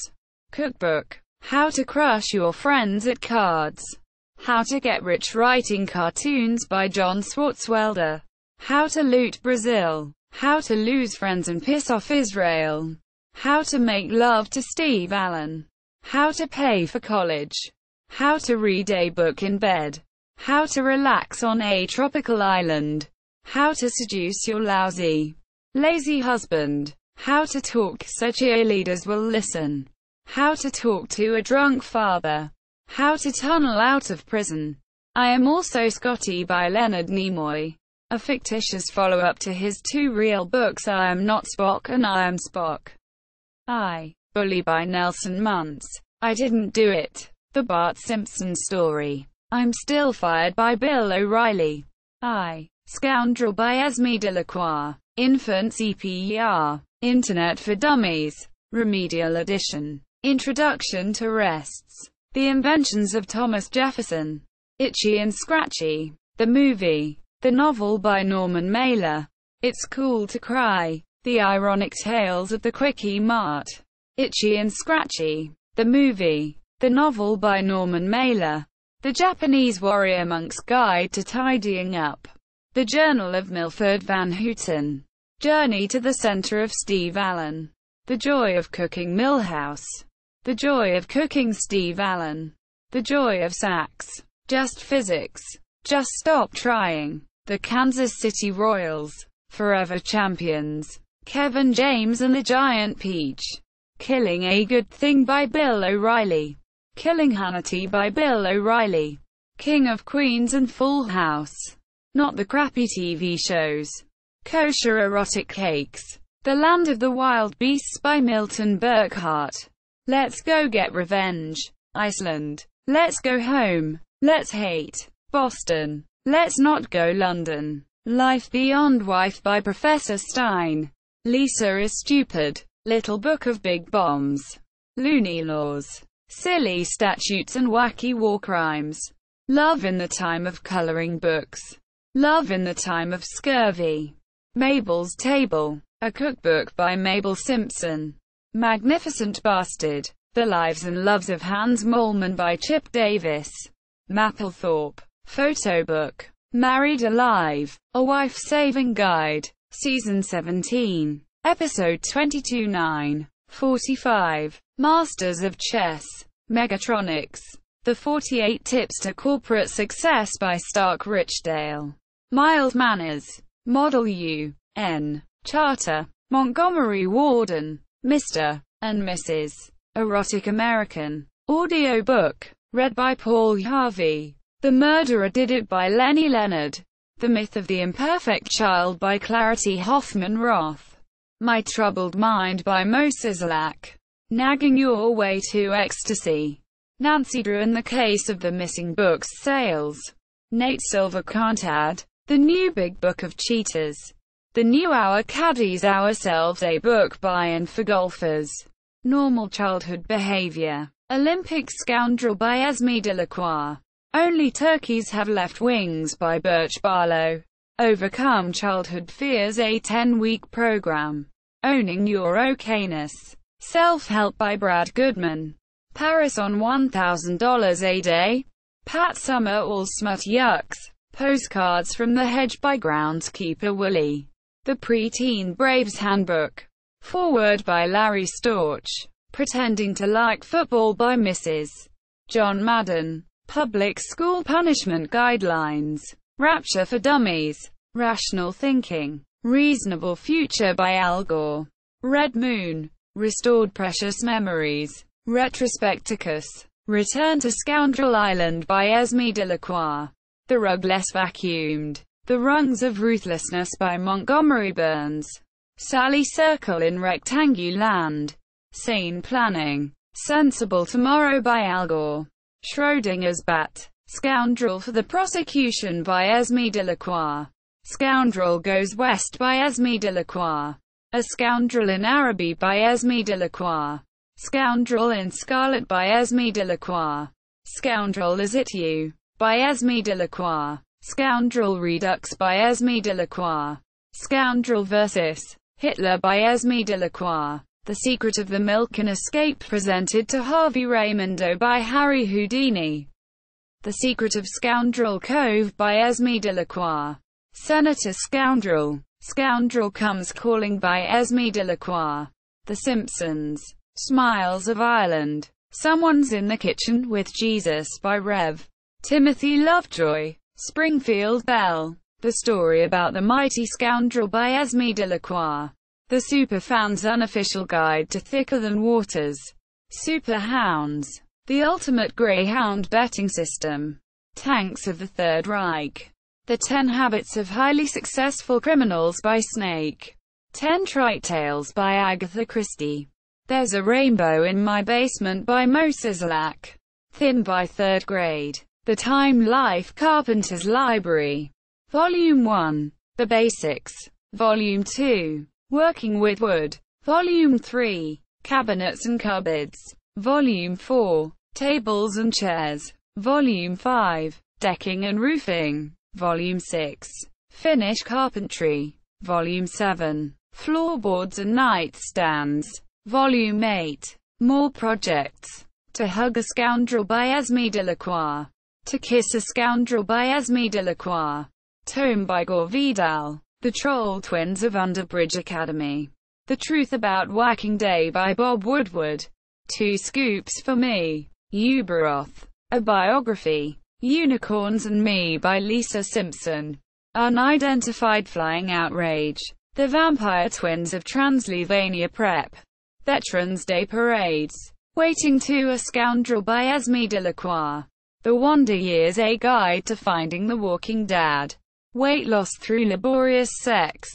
Cookbook. How to Crush Your Friends at Cards. How to Get Rich Writing Cartoons by John Swartzwelder. How to Loot Brazil. How to Lose Friends and Piss Off Israel. How to Make Love to Steve Allen. How to Pay for College. How to Read a Book in Bed. How to Relax on a Tropical Island. How to Seduce Your Lazy Husband. How to Talk so cheerleaders will listen. How to Talk to a Drunk Father. How to Tunnel Out of Prison. I Am Also Scotty by Leonard Nimoy. A fictitious follow-up to his two real books I Am Not Spock and I Am Spock. I. Bully by Nelson Muntz. I Didn't Do It. The Bart Simpson Story. I'm Still Fired by Bill O'Reilly. I. Scoundrel by Esme Delacroix. Infant CPR. Internet for Dummies. Remedial Edition. Introduction to Rests. The Inventions of Thomas Jefferson. Itchy and Scratchy. The Movie. The Novel by Norman Mailer. It's Cool to Cry. The Ironic Tales of the Quickie Mart. Itchy and Scratchy. The Movie. The Novel by Norman Mailer. The Japanese Warrior Monk's Guide to Tidying Up. The Journal of Milford Van Houten. Journey to the Center of Steve Allen. The Joy of Cooking Milhouse. The Joy of Cooking Steve Allen. The Joy of Sax. Just Physics. Just Stop Trying. The Kansas City Royals. Forever Champions. Kevin James and the Giant Peach. Killing a Good Thing by Bill O'Reilly. Killing Hannity by Bill O'Reilly. King of Queens and Full House. Not the crappy TV shows. Kosher erotic cakes. The Land of the Wild Beasts by Milton Burkhart. Let's Go Get Revenge. Iceland. Let's Go Home. Let's Hate. Boston. Let's Not Go London. Life Beyond Wife by Professor Stein. Lisa is Stupid. Little Book of Big Bombs. Loony Laws. Silly Statutes and Wacky War Crimes. Love in the Time of Coloring Books. Love in the Time of Scurvy. Mabel's Table. A Cookbook by Mabel Simpson. Magnificent Bastard. The Lives and Loves of Hans Moleman by Chip Davis. Mapplethorpe. Photo Book. Married Alive. A Wife-Saving Guide. Season 17. Episode 22 9:45. Masters of Chess. Megatronics. The 48 Tips to Corporate Success by Stark Richdale. Mild Manners. Model U.N. Charter. Montgomery Warden. Mr. and Mrs. Erotic American. Audiobook. Read by Paul Harvey. The Murderer Did It by Lenny Leonard. The Myth of the Imperfect Child by Clarity Hoffman Roth. My Troubled Mind by Mo Sizlak. Nagging Your Way to Ecstasy. Nancy Drew and the Case of the Missing Books Sales. Nate Silver Can't Add. The New Big Book of Cheaters. The New Our Caddies Ourselves, a book by and for golfers. Normal Childhood Behavior. Olympic Scoundrel by Esme Delacroix. Only Turkeys Have Left Wings by Birch Barlow. Overcome Childhood Fears, a 10-week program. Owning Your Okayness. Self-Help by Brad Goodman. Paris on $1,000 a Day. Pat Summer All Smut Yucks. Postcards from the Hedge by Groundskeeper Willie. The Preteen Braves Handbook. Foreword by Larry Storch. Pretending to Like Football by Mrs. John Madden. Public School Punishment Guidelines. Rapture for Dummies. Rational Thinking. Reasonable Future by Al Gore. Red Moon. Restored Precious Memories. Retrospecticus. Return to Scoundrel Island by Esme Delacroix. The Rug Less Vacuumed. The Rungs of Ruthlessness by Montgomery Burns. Sally Circle in Rectanguland. Sane Planning. Sensible Tomorrow by Al Gore. Schrodinger's Bat. Scoundrel for the Prosecution by Esme Delacroix. Scoundrel Goes West by Esme Delacroix. A Scoundrel in Araby by Esme Delacroix. Scoundrel in Scarlet by Esme Delacroix. Scoundrel Is It You? By Esme Delacroix. Scoundrel Redux by Esme Delacroix. Scoundrel vs. Hitler by Esme Delacroix. The Secret of the Milk and Escape presented to Harvey Raimondo by Harry Houdini. The Secret of Scoundrel Cove by Esme Delacroix. Senator Scoundrel. Scoundrel Comes Calling by Esme Delacroix. The Simpsons. Smiles of Ireland. Someone's in the Kitchen with Jesus by Rev. Timothy Lovejoy. Springfield Belle. The Story About the Mighty Scoundrel by Esme Delacroix. The Superfan's Unofficial Guide to Thicker Than Waters. Superhounds. The Ultimate Greyhound Betting System. Tanks of the Third Reich. The 10 Habits of Highly Successful Criminals by Snake. 10 Trite Tales by Agatha Christie. There's a Rainbow in My Basement by Mo Sizlak. Thin by Third Grade. The Time Life Carpenter's Library. Volume 1. The Basics. Volume 2. Working with Wood. Volume 3. Cabinets and Cupboards. Volume 4. Tables and Chairs. Volume 5. Decking and Roofing. Volume 6. Finnish Carpentry. Volume 7. Floorboards and Nightstands. Volume 8. More Projects. To Hug a Scoundrel by Esme Delacroix. To Kiss a Scoundrel by Esme Delacroix. Tome by Gore Vidal. The Troll Twins of Underbridge Academy. The Truth About Whacking Day by Bob Woodward. 2 Scoops for Me. Uberoth. A Biography. Unicorns and Me by Lisa Simpson. Unidentified Flying Outrage. The Vampire Twins of Transylvania Prep. Veterans Day Parades. Waiting to a Scoundrel by Esme Delacroix. The Wonder Years: A Guide to Finding the Walking Dad. Weight Loss Through Laborious Sex.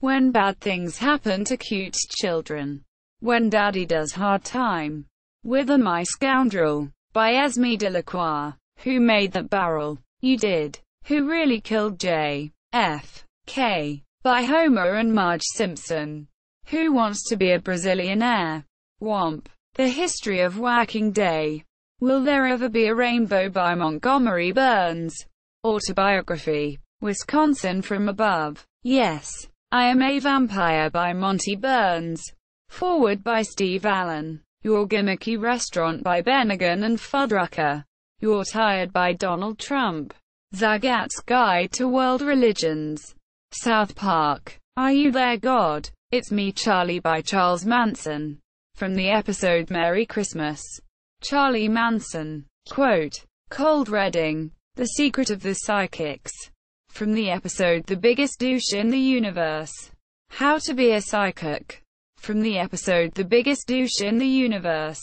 When Bad Things Happen to Cute Children. When Daddy Does Hard Time. Whither My Scoundrel. By Esme Delacroix. Who Made That Barrel? You Did. Who Really Killed J. F. K. By Homer and Marge Simpson. Who Wants to Be a Brazilianaire? Womp. The History of Whacking Day. Will There Ever Be a Rainbow? By Montgomery Burns. Autobiography. Wisconsin from Above. Yes, I Am a Vampire by Monty Burns. Foreword by Steve Allen. Your Gimmicky Restaurant by Bennigan and Fuddrucker. You're Tired by Donald Trump. Zagat's Guide to World Religions. South Park. Are You There, God? It's Me, Charlie by Charles Manson. From the episode Merry Christmas. Charlie Manson. Quote. Cold Reading. The Secret of the Psychics. From the episode The Biggest Douche in the Universe. How to Be a Psychic. From the episode The Biggest Douche in the Universe.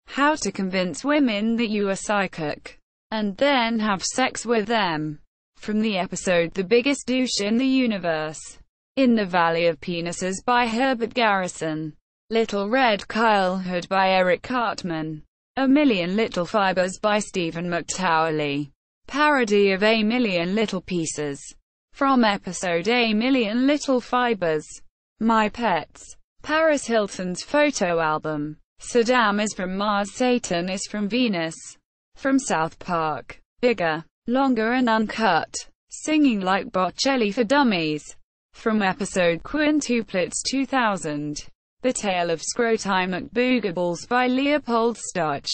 How to Convince Women That You Are Psychic. And Then Have Sex with Them. From the episode The Biggest Douche in the Universe. In the Valley of Penises by Herbert Garrison. Little Red Childhood by Eric Cartman. A Million Little Fibers by Stephen McTowerley. Parody of A Million Little Pieces. From episode A Million Little Fibers. My Pets. Paris Hilton's photo album. Saddam is from Mars, Satan is from Venus. From South Park. Bigger, Longer and Uncut. Singing Like Bocelli for Dummies. From episode Quintuplets 2000. The Tale of Scrotime Boogaballs by Leopold Stutch.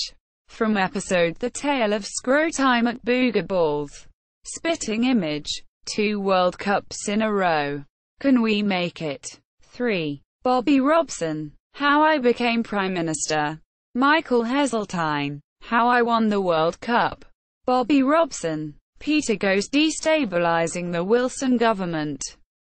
From episode The Tale of Scrotime Boogaballs. Spitting Image. 2 World Cups in a row. Can We Make It? 3. Bobby Robson. How I Became Prime Minister. Michael Heseltine. How I Won the World Cup. Bobby Robson. Peter Goes Destabilizing the Wilson Government.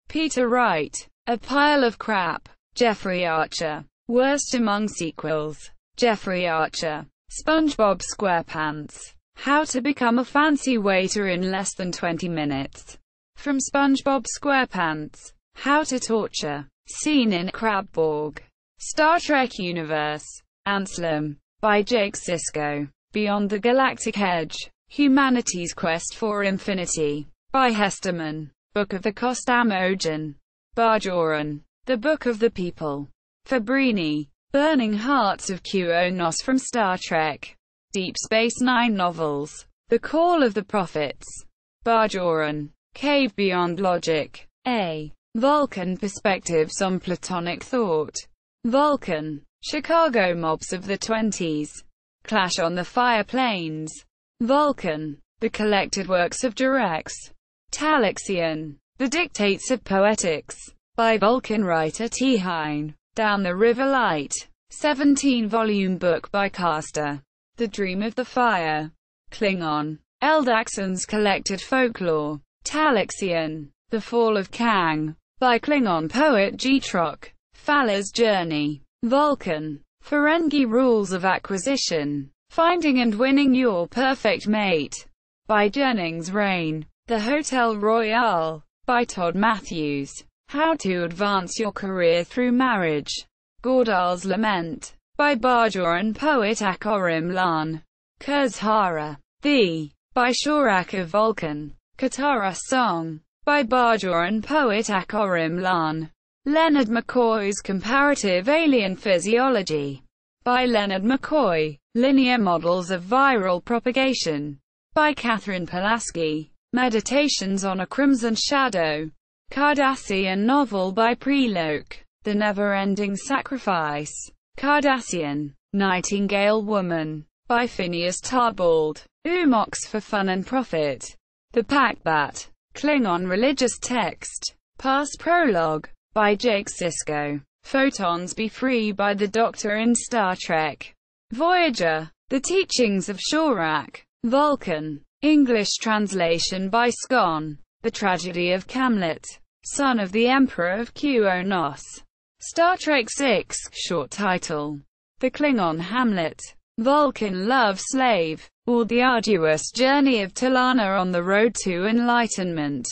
Peter Wright. A Pile of Crap. Jeffrey Archer. Worst Among Sequels. Jeffrey Archer. SpongeBob SquarePants. How to Become a Fancy Waiter in Less Than 20 Minutes. From SpongeBob SquarePants. How to Torture. Scene in Crabborg. Star Trek Universe. Anselm. By Jake Sisko. Beyond the Galactic Edge. Humanity's Quest for Infinity. By Hesterman. Book of the Kostamogen. Bajoran. The Book of the People. Fabrini. Burning Hearts of QONOS from Star Trek. Deep Space Nine novels. The Call of the Prophets. Bajoran. Cave Beyond Logic. A. Vulcan Perspectives on Platonic Thought. Vulcan. Chicago Mobs of the 20s. Clash on the Fire Plains. Vulcan. The Collected Works of Durex. Talixian. The Dictates of Poetics. By Vulcan writer T. Hine. Down the River Light. 17-volume book by Caster. The Dream of the Fire. Klingon. Eldaxon's Collected Folklore. Talixian. The Fall of Kang. By Klingon poet Getrock. Faller's Journey. Vulcan. Ferengi Rules of Acquisition. Finding and Winning Your Perfect Mate. By Jennings Rain. The Hotel Royale. By Todd Matthews. How to Advance Your Career Through Marriage. Gordal's Lament. By Bajoran poet Akorim Lan. Kurzhara. By Shorak of Vulcan. Katara Song. By Bajoran poet Akorim Lan. Leonard McCoy's Comparative Alien Physiology. By Leonard McCoy. Linear Models of Viral Propagation. By Catherine Pulaski. Meditations on a Crimson Shadow. Cardassian novel by Preloke. The Never-Ending Sacrifice. Cardassian. Nightingale Woman. By Phineas Tarbald. Umox for Fun and Profit. The Packbat. Klingon Religious Text. Past Prologue. By Jake Sisko. Photons Be Free by the Doctor in Star Trek. Voyager. The Teachings of Shorak. Vulcan. English translation by Scon. The Tragedy of Camlet. Son of the Emperor of QONOS. Star Trek VI, short title. The Klingon Hamlet. Vulcan Love Slave, or The Arduous Journey of T'Lana on the Road to Enlightenment.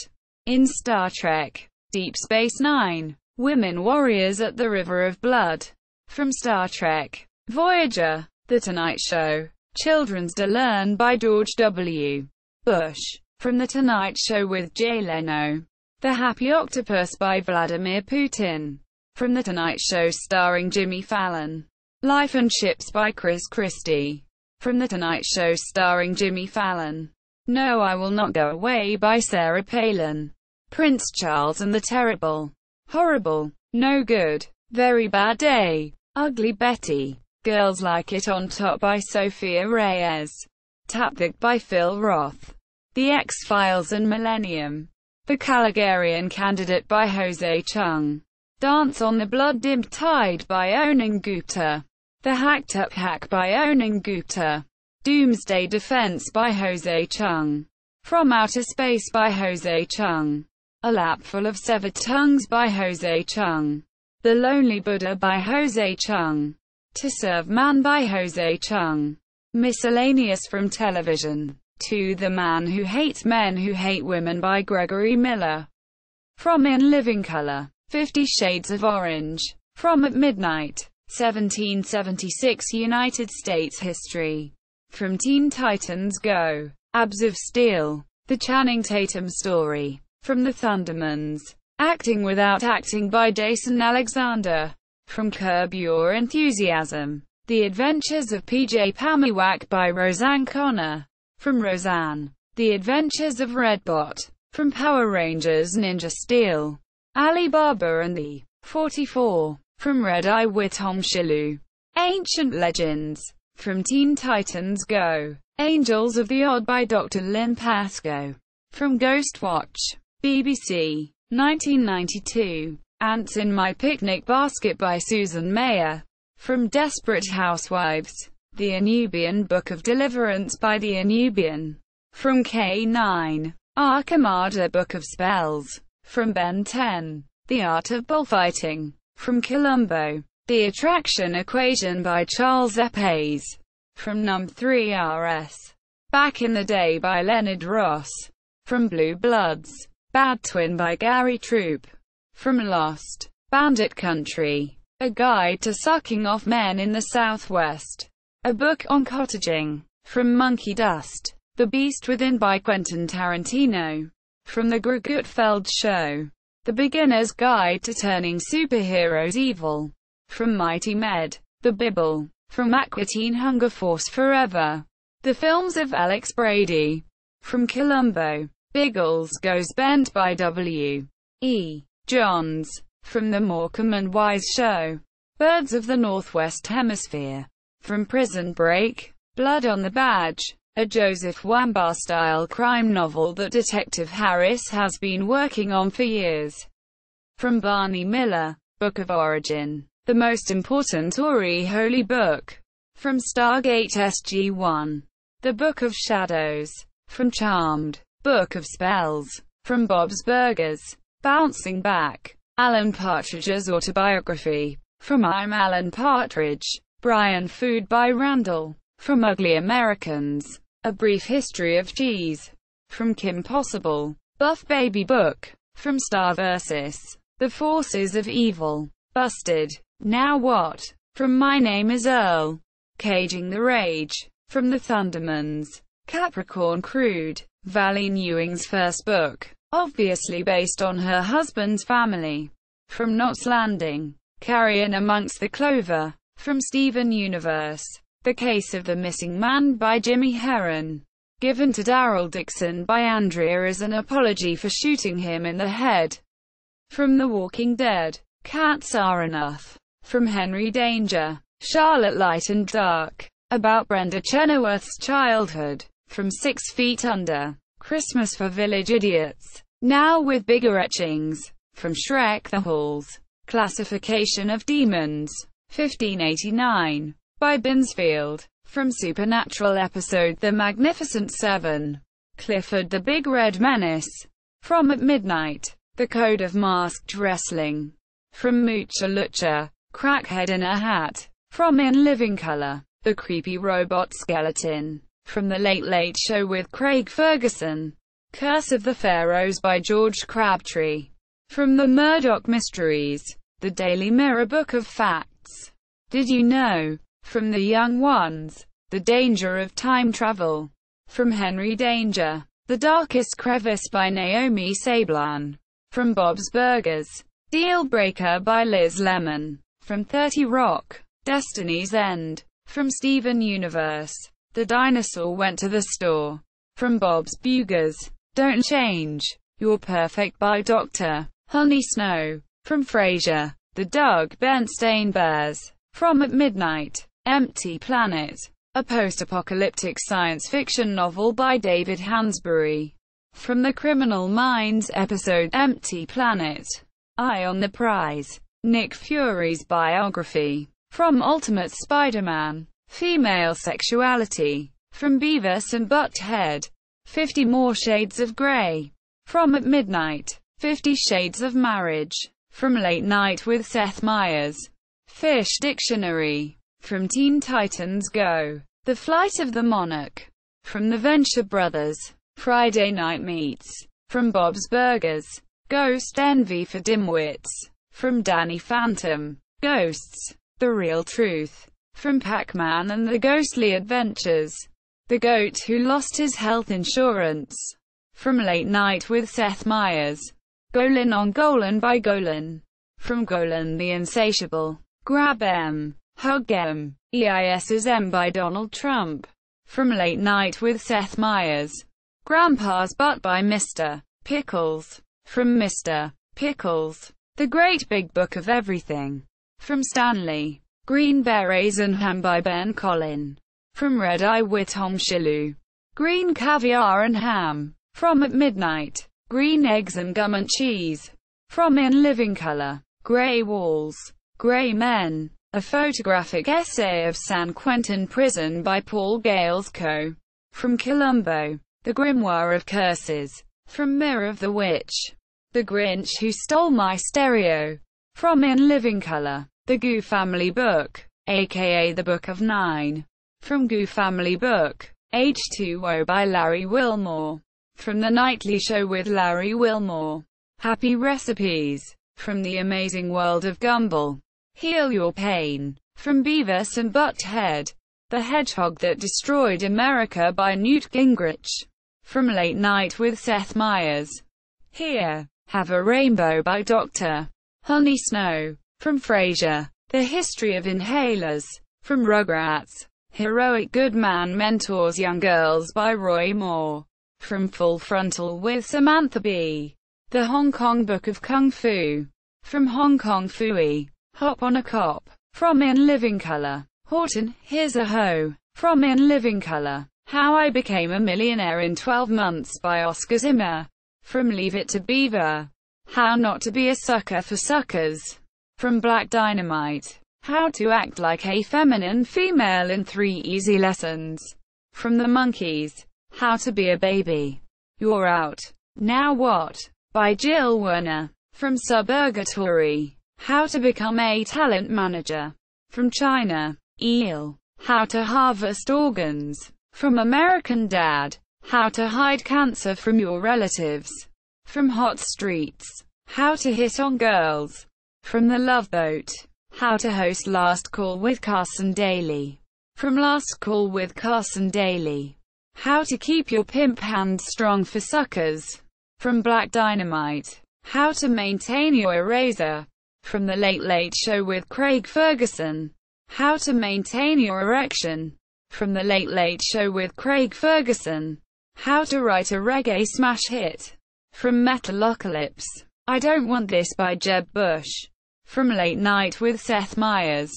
In Star Trek Deep Space Nine, Women Warriors at the River of Blood. From Star Trek Voyager, The Tonight Show, Children's to Learn by George W. Bush. From The Tonight Show with Jay Leno, The Happy Octopus by Vladimir Putin. From The Tonight Show starring Jimmy Fallon, Life and Ships by Chris Christie. From The Tonight Show starring Jimmy Fallon, No I Will Not Go Away by Sarah Palin. Prince Charles and the Terrible, Horrible, No Good, Very Bad Day, Ugly Betty, Girls Like It on Top by Sophia Reyes. Taptic by Phil Roth. The X-Files and Millennium. The Caligarian Candidate by Jose Chung. Dance on the Blood-Dimmed Tide by Onan Gupta. The Hacked Up Hack by Onan Gupta. Doomsday Defense by Jose Chung. From Outer Space by Jose Chung. A Lapful of Severed Tongues by Jose Chung. The Lonely Buddha by Jose Chung. To Serve Man by Jose Chung. Miscellaneous from television. To the Man Who Hates Men Who Hate Women by Gregory Miller. From In Living Color, 50 Shades of Orange. From At Midnight, 1776 United States History. From Teen Titans Go! Abs of Steel. The Channing Tatum Story. From The Thundermans. Acting Without Acting by Jason Alexander. From Curb Your Enthusiasm. The Adventures of P.J. Pamiwak by Roseanne Connor. From Roseanne. The Adventures of Redbot. From Power Rangers Ninja Steel. Alibaba and the 44. From Red Eye with Tom Shilu. Ancient Legends. From Teen Titans Go! Angels of the Odd by Dr. Lynn Pascoe. From Ghostwatch. BBC. 1992. Ants in My Picnic Basket by Susan Mayer. From Desperate Housewives. The Anubian Book of Deliverance by the Anubian. From K9. Arkamada Book of Spells. From Ben 10. The Art of Bullfighting. From Columbo. The Attraction Equation by Charles Epes. From Num 3 RS. Back in the Day by Leonard Ross. From Blue Bloods. Bad Twin by Gary Troop. From Lost. Bandit Country. A Guide to Sucking Off Men in the Southwest. A Book on Cottaging. From Monkey Dust. The Beast Within by Quentin Tarantino. From The Greg Gutfeld Show. The Beginner's Guide to Turning Superheroes Evil. From Mighty Med. The Bible. From Aqua Teen Hunger Force Forever. The Films of Alex Brady. From Columbo. Biggles Goes Bent by W. E. Johns. From The Morecambe and Wise Show. Birds of the Northwest Hemisphere. From Prison Break. Blood on the Badge. A Joseph Wambaugh-style crime novel that Detective Harris has been working on for years. From Barney Miller. Book of Origin. The Most Important Ori Holy Book. From Stargate SG-1. The Book of Shadows. From Charmed. Book of Spells. From Bob's Burgers. Bouncing Back. Alan Partridge's autobiography. From I'm Alan Partridge. Brian Food by Randall. From Ugly Americans. A Brief History of Cheese. From Kim Possible. Buff Baby Book. From Star vs. The Forces of Evil. Busted. Now What? From My Name is Earl. Caging the Rage. From The Thundermans. Capricorn Crude. Valley Ewing's first book. Obviously based on her husband's family. From Knots Landing. Carrion Amongst the Clover. From Steven Universe. The Case of the Missing Man by Jimmy Herron. Given to Daryl Dixon by Andrea as an apology for shooting him in the head. From The Walking Dead. Cats Are Enough. From Henry Danger. Charlotte Light and Dark. About Brenda Chenoweth's childhood. From 6 Feet Under. Christmas for Village Idiots. Now with Bigger Etchings. From Shrek the Halls. Classification of Demons. 1589. By Binsfield. From Supernatural episode The Magnificent Seven. Clifford the Big Red Menace. From At Midnight. The Code of Masked Wrestling. From Mucha Lucha. Crackhead in a Hat. From In Living Color. The Creepy Robot Skeleton. From The Late Late Show with Craig Ferguson. Curse of the Pharaohs by George Crabtree. From The Murdoch Mysteries. The Daily Mirror Book of Facts. Did You Know? From The Young Ones. The Danger of Time Travel. From Henry Danger. The Darkest Crevice by Naomi Sablan. From Bob's Burgers. Deal Breaker by Liz Lemon. From 30 Rock. Destiny's End. From Steven Universe. The Dinosaur Went to the Store. From Bob's Burgers. Don't Change. You're Perfect by Dr. Honey Snow. From Frasier. The Doug Bernstein Bears. From At Midnight. Empty Planet. A post-apocalyptic science fiction novel by David Hansbury. From The Criminal Minds episode Empty Planet. Eye on the Prize. Nick Fury's biography. From Ultimate Spider-Man. Female Sexuality. From Beavis and Butthead. 50 More Shades of Grey. From At Midnight. 50 Shades of Marriage. From Late Night with Seth Meyers. Fish Dictionary. From Teen Titans Go. The Flight of the Monarch. From The Venture Brothers. Friday Night Meats. From Bob's Burgers. Ghost Envy for Dimwits. From Danny Phantom. Ghosts. The Real Truth. From Pac-Man and the Ghostly Adventures. The Goat Who Lost His Health Insurance. From Late Night with Seth Meyers. Golan on Golan by Golan. From Golan the Insatiable. Grab M. Hug M. EIS's M by Donald Trump. From Late Night with Seth Meyers. Grandpa's Butt by Mr. Pickles. From Mr. Pickles. The Great Big Book of Everything. From Stanley. Green Berets and Ham by Ben Collin. From Red Eye with Tom Shilu. Green Caviar and Ham. From At Midnight. Green Eggs and Gum and Cheese. From In Living Color. Grey Walls. Grey Men. A photographic essay of San Quentin Prison by Paul Gales Co. From Columbo. The Grimoire of Curses. From Mirror of the Witch. The Grinch Who Stole My Stereo. From In Living Color. The Goo Family Book, aka The Book of Nine. From Goo Family Book. H2O by Larry Wilmore. From The Nightly Show with Larry Wilmore. Happy Recipes. From The Amazing World of Gumball. Heal Your Pain. From Beavis and Butthead. The Hedgehog That Destroyed America by Newt Gingrich. From Late Night with Seth Meyers. Here, Have a Rainbow by Dr. Honey Snow. From Frasier. The History of Inhalers. From Rugrats. Heroic Good Man Mentors Young Girls by Roy Moore. From Full Frontal with Samantha Bee. The Hong Kong Book of Kung Fu. From Hong Kong Fooey. Hop on a Cop. From In Living Color. Horton, Here's a Hoe. From In Living Color. How I Became a Millionaire in 12 Months by Oscar Zimmer. From Leave It to Beaver. How Not to Be a Sucker for Suckers. From Black Dynamite. How to Act Like a Feminine Female in 3 Easy Lessons. From The Monkees. How to Be a Baby. You're Out. Now What? By Jill Werner. From Suburgatory. How to Become a Talent Manager. From China. Eel. How to Harvest Organs. From American Dad. How to Hide Cancer from Your Relatives. From Hot Streets. How to Hit on Girls. From The Love Boat. How to Host Last Call with Carson Daly. From Last Call with Carson Daly. How to Keep Your Pimp Hand Strong for Suckers. From Black Dynamite. How to Maintain Your Eraser. From The Late Late Show with Craig Ferguson. How to Maintain Your Erection. From The Late Late Show with Craig Ferguson. How to Write a Reggae Smash Hit. From Metalocalypse. I Don't Want This by Jeb Bush. From Late Night with Seth Meyers.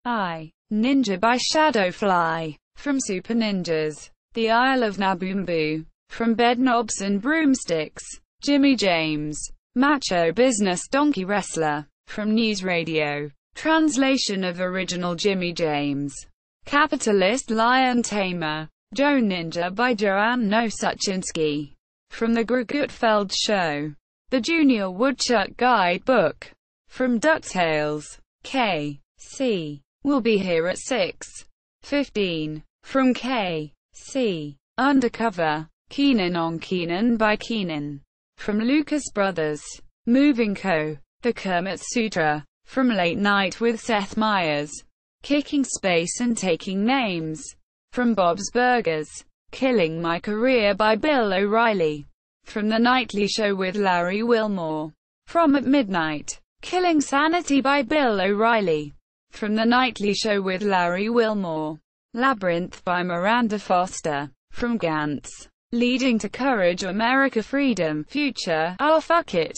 I, Ninja by Shadowfly. From Super Ninjas. The Isle of Naboombu. From Bedknobs and Broomsticks. Jimmy James. Macho Business Donkey Wrestler. From News Radio. Translation of original Jimmy James. Capitalist Lion Tamer. Joe Ninja by Joanne Nosuchinsky. From The Greg Gutfeld Show. The Junior Woodchuck Guidebook. From DuckTales. K.C. We'll be here at 6. 15. From K.C. Undercover. Keenan on Keenan by Keenan. From Lucas Brothers. Moving Co. The Kermit Sutra. From Late Night with Seth Meyers. Kicking Space and Taking Names. From Bob's Burgers. Killing My Career by Bill O'Reilly. From The Nightly Show with Larry Wilmore. From At Midnight. Killing Sanity by Bill O'Reilly. From The Nightly Show with Larry Wilmore. Labyrinth by Miranda Foster. From Gantz. Leading to Courage, America, Freedom, Future, Oh Fuck It,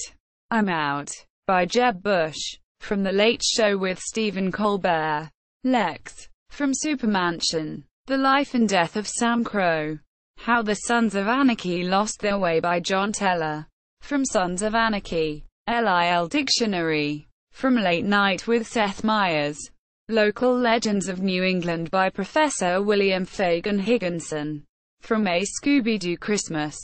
I'm Out, by Jeb Bush. From The Late Show with Stephen Colbert. Lex. From Supermansion. The Life and Death of Sam Crow. How the Sons of Anarchy Lost Their Way by John Teller. From Sons of Anarchy. LIL Dictionary. From Late Night with Seth Meyers. Local Legends of New England by Professor William Fagan Higginson. From A Scooby-Doo Christmas.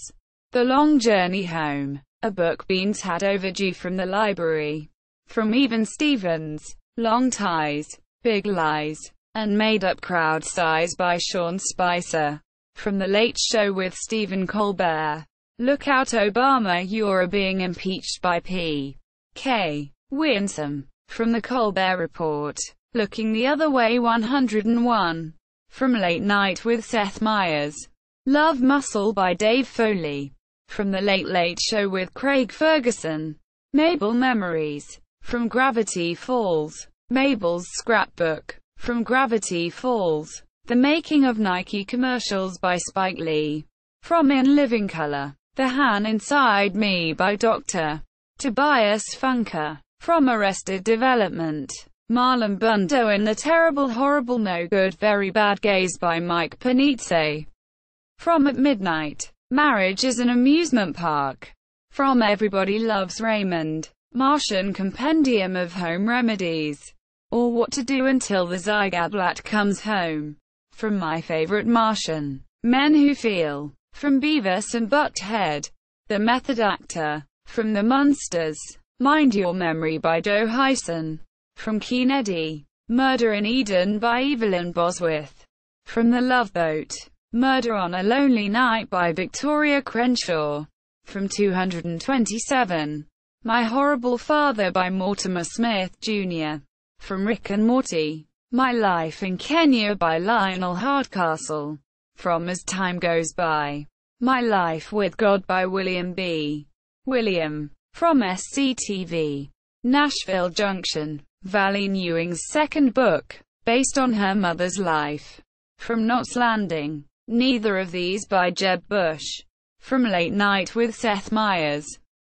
The Long Journey Home. A book Beans had overdue from the library. From Even Stevens. Long Ties, Big Lies, and Made Up Crowd Size by Sean Spicer. From The Late Show with Stephen Colbert. Look Out Obama, You're Being Impeached by P. K. Winsome. From The Colbert Report. Looking the Other Way 101. From Late Night with Seth Meyers. Love Muscle by Dave Foley. From The Late Late Show with Craig Ferguson. Mabel Memories. From Gravity Falls. Mabel's Scrapbook. From Gravity Falls. The Making of Nike Commercials by Spike Lee. From In Living Color. The Han Inside Me by Dr. Tobias Funker. From Arrested Development. Marlon Brando in The Terrible Horrible No Good Very Bad Gays by Mike Panizze. From At Midnight. Marriage is an Amusement Park. From Everybody Loves Raymond. Martian Compendium of Home Remedies. Or What to Do Until the Zygablat Comes Home. From My Favorite Martian. Men Who Feel. From Beavis and Butthead. The Method Actor. From The Munsters. Mind Your Memory by Joe Hyson. From Keen Eddie. Murder in Eden by Evelyn Bosworth. From The Love Boat. Murder on a Lonely Night by Victoria Crenshaw. From 227. My Horrible Father by Mortimer Smith, Jr. From Rick and Morty. My Life in Kenya by Lionel Hardcastle. From As Time Goes By. My Life with God by William B. William. From SCTV. Nashville Junction. Valley Newing's second book, based on her mother's life. From Knots Landing. Neither of These by Jeb Bush. From Late Night with Seth Meyers.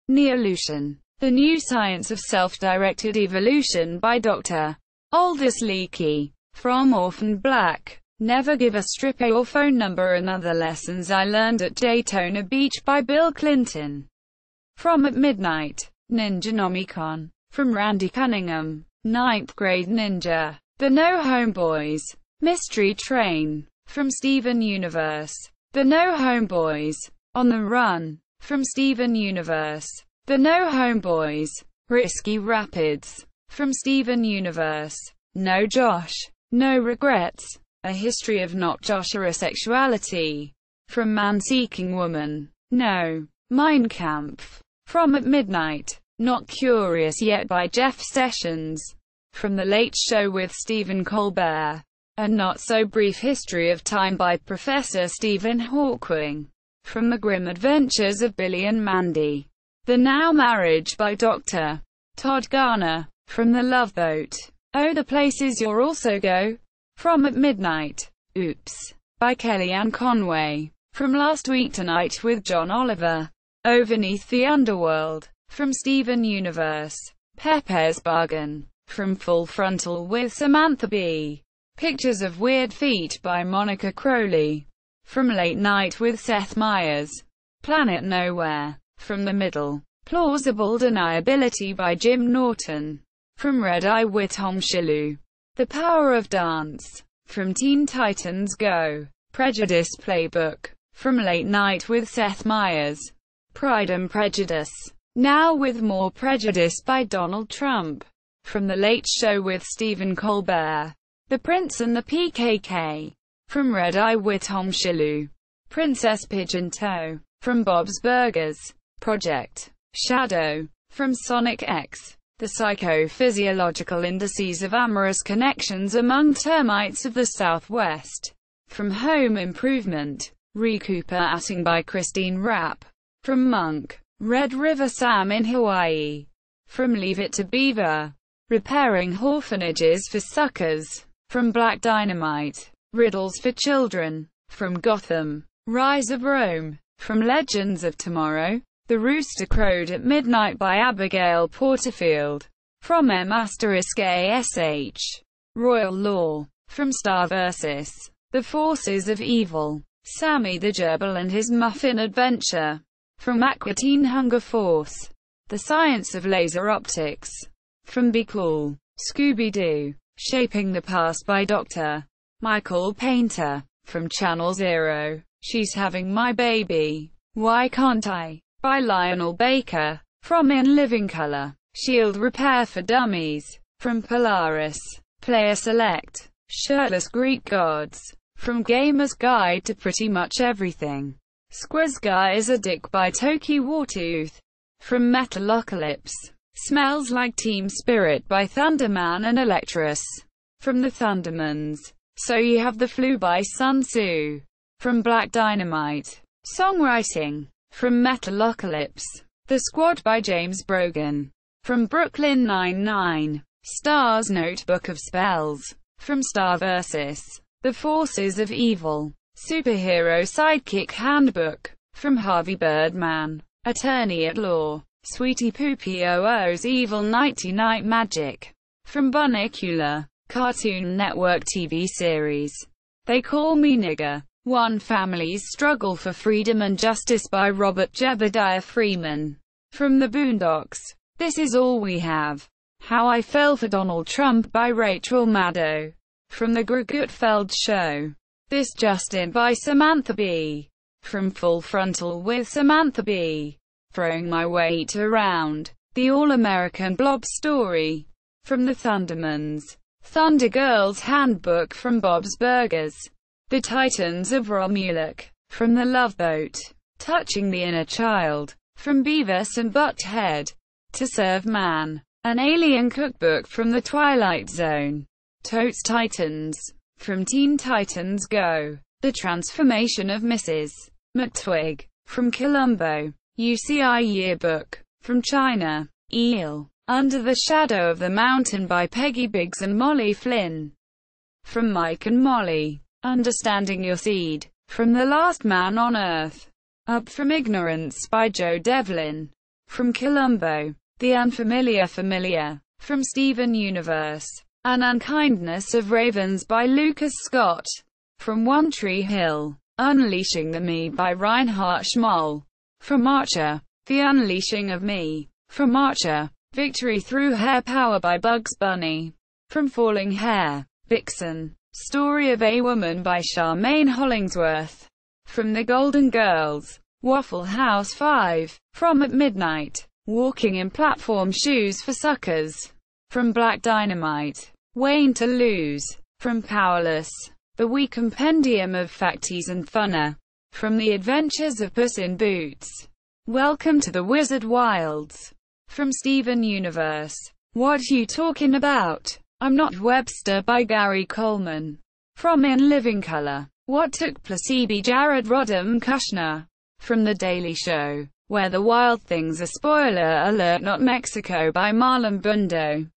Neolution. The New Science of Self-Directed Evolution by Dr. Aldous Leakey. From Orphan Black. Never Give a Stripper Your Phone Number and Other Lessons I Learned at Daytona Beach by Bill Clinton. From At Midnight. Ninjanomicon. From Randy Cunningham. Ninth Grade Ninja. The No Homeboys. Mystery Train. From Steven Universe. The No Homeboys. On the Run. From Steven Universe. The No Homeboys. Risky Rapids. From Steven Universe. No Josh. No Regrets. A History of Not Joshua Sexuality. From Man Seeking Woman. No. Mein Kampf. From At Midnight. Not Curious Yet by Jeff Sessions. From The Late Show with Stephen Colbert. A Not So Brief History of Time by Professor Stephen Hawking. From The Grim Adventures of Billy and Mandy. The Now Marriage by Dr. Todd Garner. From The Love Boat. Oh, the Places You'll Also Go. From At Midnight. Oops. By Kellyanne Conway. From Last Week Tonight with John Oliver. Overneath the Underworld. From Steven Universe. Pepe's Bargain. From Full Frontal with Samantha Bee. Pictures of Weird Feet by Monica Crowley. From Late Night with Seth Meyers. Planet Nowhere. From the Middle. Plausible Deniability by Jim Norton. From Red Eye with Tom Shalhoub. The Power of Dance. From Teen Titans Go. Prejudice Playbook. From Late Night with Seth Meyers. Pride and Prejudice. Now with More Prejudice by Donald Trump. From The Late Show with Stephen Colbert. The Prince and the PKK. From Red Eye Tom Shilu. Princess Pigeon Toe. From Bob's Burgers. Project Shadow. From Sonic X. The psychophysiological indices of amorous connections among termites of the Southwest. From Home Improvement. Recuperating by Christine Rapp. From Monk. Red River Sam in Hawaii. From Leave It to Beaver. Repairing orphanages for suckers. From Black Dynamite. Riddles for Children. From Gotham. Rise of Rome. From Legends of Tomorrow. The Rooster Crowed at Midnight by Abigail Porterfield. From M***ASH. Royal Law. From Star vs. The Forces of Evil. Sammy the Gerbil and His Muffin Adventure. From Aqua Teen Hunger Force. The Science of Laser Optics. From Be Cool. Scooby-Doo. Shaping the Past by Dr. Michael Painter. From Channel Zero. She's Having My Baby. Why Can't I? By Lionel Baker. From In Living Color. Shield Repair for Dummies. From Polaris. Player Select. Shirtless Greek Gods. From Gamer's Guide to Pretty Much Everything. Squiz Guy is a Dick by Toki Wartooth. From Metalocalypse. Smells Like Team Spirit by Thunderman and Electress. From The Thundermans. So You Have the Flu by Sun Tzu. From Black Dynamite. Songwriting. From Metalocalypse. The Squad by James Brogan. From Brooklyn Nine-Nine. Star's Notebook of Spells. From Star vs. The Forces of Evil. Superhero Sidekick Handbook. From Harvey Birdman. Attorney at Law. Sweetie Poopy OO's Evil Nighty Night Magic. From Bunnicula. Cartoon Network TV series. They Call Me Nigger. One Family's Struggle for Freedom and Justice by Robert Jebediah Freeman. From The Boondocks. This Is All We Have. How I Fell for Donald Trump by Rachel Maddow. From The Greg Gutfeld Show. This Just In by Samantha Bee. From Full Frontal with Samantha Bee. Throwing My Weight Around. The All-American Blob Story. From The Thundermans. Thunder Girl's Handbook from Bob's Burgers. The Titans of Romuluk. From The Love Boat. Touching the Inner Child. From Beavis and Butthead. To Serve Man. An Alien Cookbook from The Twilight Zone. Totes Titans. From Teen Titans Go. The Transformation of Mrs. McTwig. From Columbo. UCI Yearbook. From China. Eel. Under the Shadow of the Mountain by Peggy Biggs and Molly Flynn. From Mike and Molly. Understanding Your Seed. From The Last Man on Earth. Up from Ignorance by Joe Devlin. From Columbo. The Unfamiliar Familiar. From Steven Universe. An Unkindness of Ravens by Lucas Scott. From One Tree Hill. Unleashing the Me by Reinhard Schmoll. From Archer. The Unleashing of Me. From Archer. Victory Through Hair Power by Bugs Bunny. From Falling Hair. Vixen. Story of a Woman by Charmaine Hollingsworth. From The Golden Girls. Waffle House 5. From At Midnight. Walking in Platform Shoes for Suckers. From Black Dynamite. Wayne to Lose. From Powerless. The Wee Compendium of Facties and Funner. From The Adventures of Puss in Boots. Welcome to the Wizard Wilds. From Steven Universe. What You Talking About? I'm Not Webster by Gary Coleman. From In Living Color. What Took Placebo Jared Rodham Kushner. From The Daily Show. Where the Wild Things Are Spoiler Alert Not Mexico by Marlon Bundo.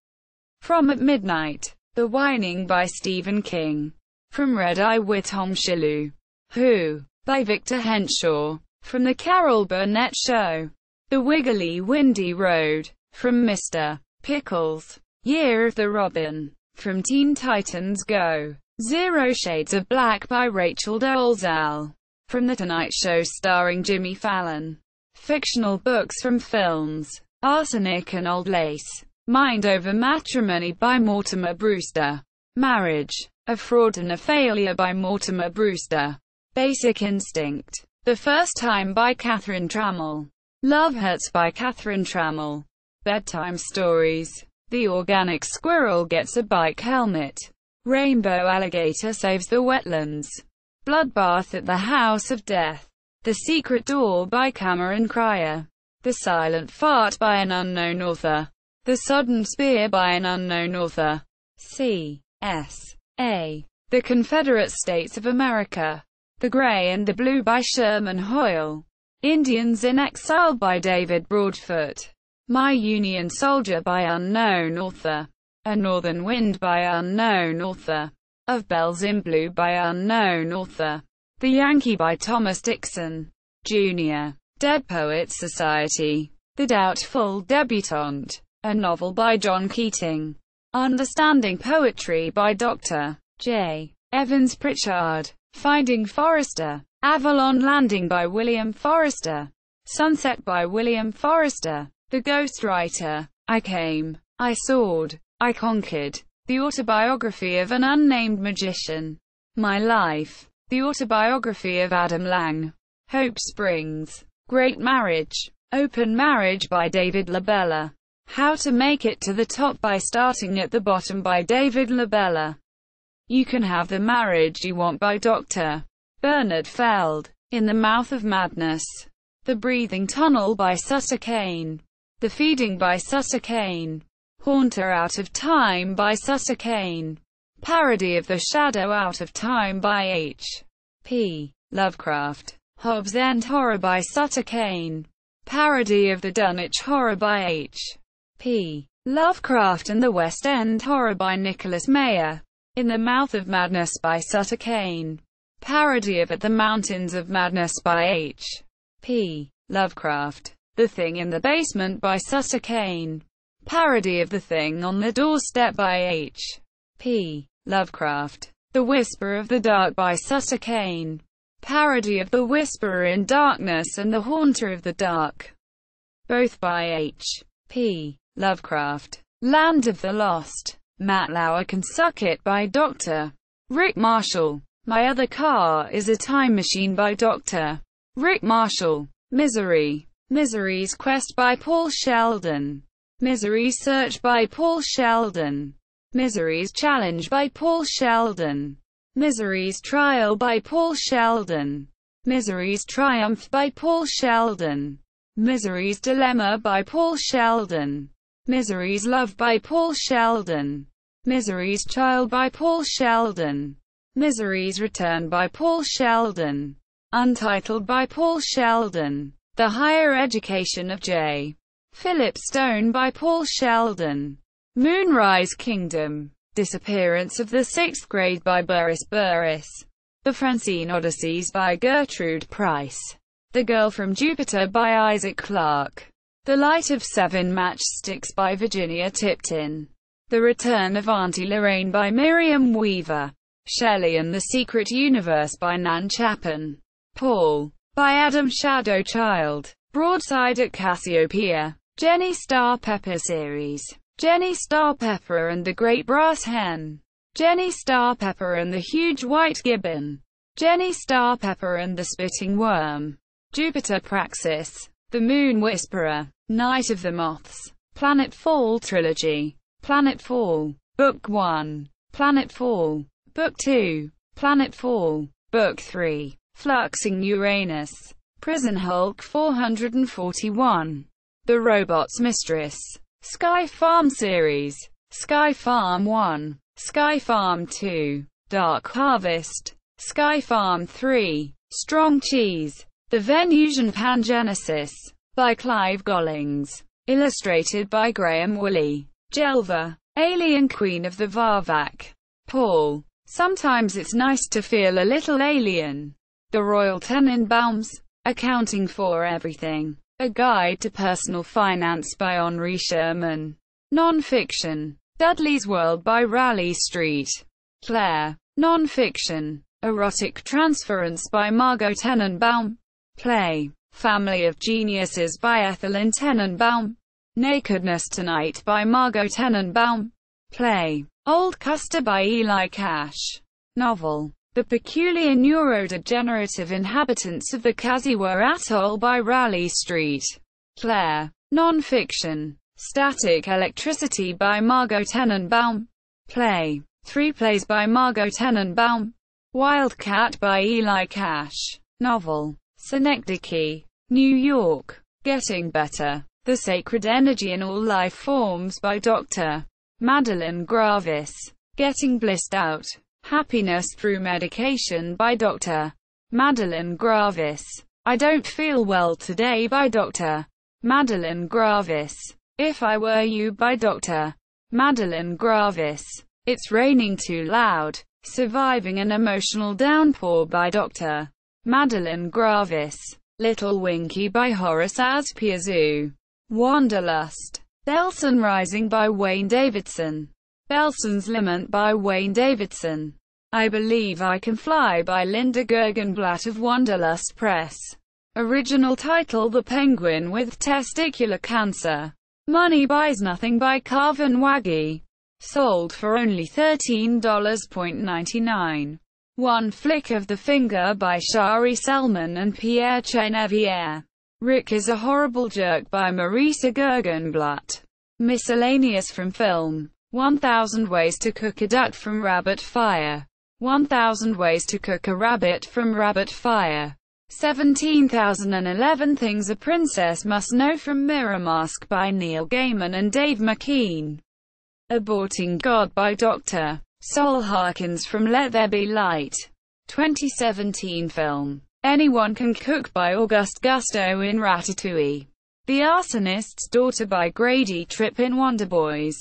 From At Midnight. The Whining by Stephen King. From Red Eye Tom Shilu. Who? By Victor Henshaw. From The Carol Burnett Show. The Wiggly Windy Road. From Mr. Pickles. Year of the Robin. From Teen Titans Go. 0 Shades of Black by Rachel Dolezal. From The Tonight Show starring Jimmy Fallon. Fictional books from films. Arsenic and Old Lace. Mind Over Matrimony by Mortimer Brewster. Marriage. A Fraud and a Failure by Mortimer Brewster. Basic Instinct. The First Time by Catherine Trammell. Love Hurts by Catherine Trammell. Bedtime Stories. The Organic Squirrel Gets a Bike Helmet. Rainbow alligator saves the wetlands. Bloodbath at the House of Death. The Secret Door by Cameron Cryer. The Silent Fart by an unknown author. The Sodden Spear by an unknown author. C.S.A. The Confederate States of America. The Gray and the Blue by Sherman Hoyle. Indians in Exile by David Broadfoot. My Union Soldier by unknown author. A Northern Wind by unknown author. Of Bells in Blue by unknown author. The Yankee by Thomas Dixon, Jr. Dead Poets Society. The Doubtful Debutante. A novel by John Keating. Understanding Poetry by Dr. J. Evans Pritchard. Finding Forrester. Avalon Landing by William Forrester. Sunset by William Forrester. The Ghostwriter. I Came. I Soared. I Conquered. The Autobiography of an Unnamed Magician. My Life. The Autobiography of Adam Lang. Hope Springs. Great Marriage. Open Marriage by David Labella. How to Make It to the Top by Starting at the Bottom by David Labella. You Can Have the Marriage You Want by Dr. Bernard Feld. In the Mouth of Madness. The Breathing Tunnel by Sutter Kane. The Feeding by Sutter Kane. Haunter Out of Time by Sutter Kane. Parody of The Shadow Out of Time by H.P. Lovecraft. Hobbs End Horror by Sutter Kane. Parody of The Dunwich Horror by H.P. Lovecraft and The West End Horror by Nicholas Meyer. In the Mouth of Madness by Sutter Kane. Parody of At the Mountains of Madness by H.P. Lovecraft. The Thing in the Basement by Sutter Kane. Parody of The Thing on the Doorstep by H.P. Lovecraft. The Whisper of the Dark by Sutter Kane. Parody of The Whisperer in Darkness and The Haunter of the Dark. Both by H.P. Lovecraft. Land of the Lost. Matt Lauer Can Suck It by Dr. Rick Marshall. My Other Car is a Time Machine by Dr. Rick Marshall. Misery. Misery's Quest by Paul Sheldon. Misery's Search by Paul Sheldon. Misery's Challenge by Paul Sheldon. Misery's Trial by Paul Sheldon. Misery's Triumph by Paul Sheldon. Misery's Dilemma by Paul Sheldon. Misery's Love by Paul Sheldon. Misery's Child by Paul Sheldon. Misery's Return by Paul Sheldon. Untitled by Paul Sheldon. The Higher Education of J. Philip Stone by Paul Sheldon. Moonrise Kingdom. Disappearance of the Sixth Grade by Burris Burris. The Francine Odysseys by Gertrude Price. The Girl from Jupiter by Isaac Clarke. The Light of Seven Matchsticks by Virginia Tipton. The Return of Auntie Lorraine by Miriam Weaver. Shelley and the Secret Universe by Nan Chapin. Paul. By Adam Shadowchild. Broadside at Cassiopeia. Jenny Star Pepper Series. Jenny Star Pepper and the Great Brass Hen. Jenny Star Pepper and the Huge White Gibbon. Jenny Star Pepper and the Spitting Worm. Jupiter Praxis. The Moon Whisperer. Night of the Moths. Planet Fall Trilogy. Planet Fall. Book 1. Planet Fall. Book 2. Planet Fall. Book 3. Fluxing Uranus. Prison Hulk 441. The Robot's Mistress. Sky Farm Series. Sky Farm 1. Sky Farm 2. Dark Harvest. Sky Farm 3. Strong Cheese. The Venusian Pangenesis. By Clive Gollings. Illustrated by Graham Woolley. Jelva. Alien Queen of the Varvac. Paul. Sometimes it's nice to feel a little alien. The Royal Tenenbaums. Accounting for Everything. A Guide to Personal Finance by Henri Sherman. Non-fiction. Dudley's World by Raleigh Street. Claire. Non-fiction. Erotic Transference by Margot Tenenbaum. Play. Family of Geniuses by Ethelyn Tenenbaum. Nakedness Tonight by Margot Tenenbaum. Play. Old Custer by Eli Cash. Novel. The Peculiar Neurodegenerative Inhabitants of the Kaziwa Atoll by Raleigh Street. Claire. Non-fiction. Static Electricity by Margot Tenenbaum. Play. 3 plays by Margot Tenenbaum. Wildcat by Eli Cash. Novel. Synecdoche, New York. Getting Better. The Sacred Energy in All Life Forms by Dr. Madeline Gravis. Getting Blissed Out. Happiness Through Medication by Dr. Madeline Gravis. I Don't Feel Well Today by Dr. Madeline Gravis. If I Were You by Dr. Madeline Gravis. It's Raining Too Loud. Surviving an Emotional Downpour by Dr. Madeline Gravis. Little Winky by Horace Azpiazu. Wanderlust. Belson Rising by Wayne Davidson. Belson's Lament by Wayne Davidson. I Believe I Can Fly by Linda Gergenblatt of Wanderlust Press. Original title The Penguin with Testicular Cancer. Money Buys Nothing by Carvin Waggy. Sold for only $13.99. One Flick of the Finger by Shari Selman and Pierre Chenevier. Rick is a Horrible Jerk by Marisa Gergenblatt. Miscellaneous from film. 1000 Ways to Cook a Duck from Rabbit Fire. 1000 Ways to Cook a Rabbit from Rabbit Fire. 17,011 Things a Princess Must Know from Mirror Mask by Neil Gaiman and Dave McKean. Aborting God by Dr. Sol Harkins from Let There Be Light. 2017 film. Anyone Can Cook by Auguste Gusteau in Ratatouille. The Arsonist's Daughter by Grady Tripp in Wonderboys.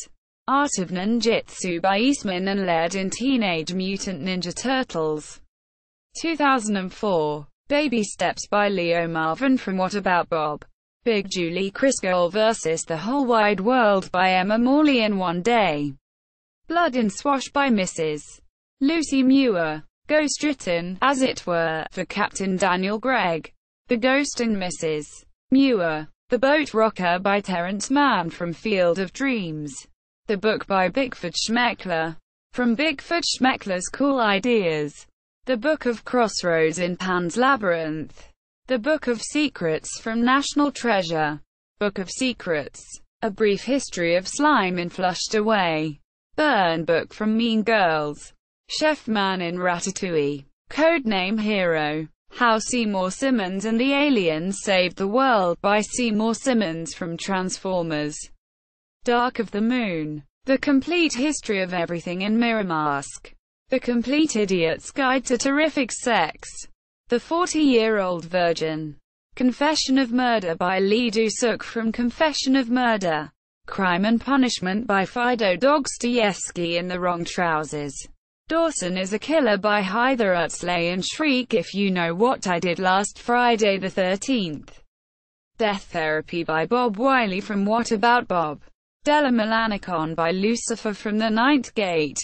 Art of Ninjutsu by Eastman and Laird in Teenage Mutant Ninja Turtles. 2004. Baby Steps by Leo Marvin from What About Bob? Big Julie Crisco vs. The Whole Wide World by Emma Morley in One Day. Blood in Swash by Mrs. Lucy Muir. Ghost written, as it were, for Captain Daniel Gregg. The Ghost and Mrs. Muir. The Boat Rocker by Terrence Mann from Field of Dreams. The Book by Bigford Schmeckler. From Bigford Schmeckler's Cool Ideas. The Book of Crossroads in Pan's Labyrinth. The Book of Secrets from National Treasure. Book of Secrets. A Brief History of Slime in Flushed Away. Burn Book from Mean Girls. Chef Man in Ratatouille. Codename Hero. How Seymour Simmons and the Aliens Saved the World by Seymour Simmons from Transformers. Dark of the Moon. The Complete History of Everything in Mirror Mask. The Complete Idiot's Guide to Terrific Sex. The 40-Year-Old Virgin. Confession of Murder by Lee Dusuk from Confession of Murder. Crime and Punishment by Fido Dostoevsky in The Wrong Trousers. Dawson is a Killer by Heather Utzley and Shriek If You Know What I Did Last Friday the 13th. Death Therapy by Bob Wiley from What About Bob? Della Melanicon by Lucifer from The Ninth Gate.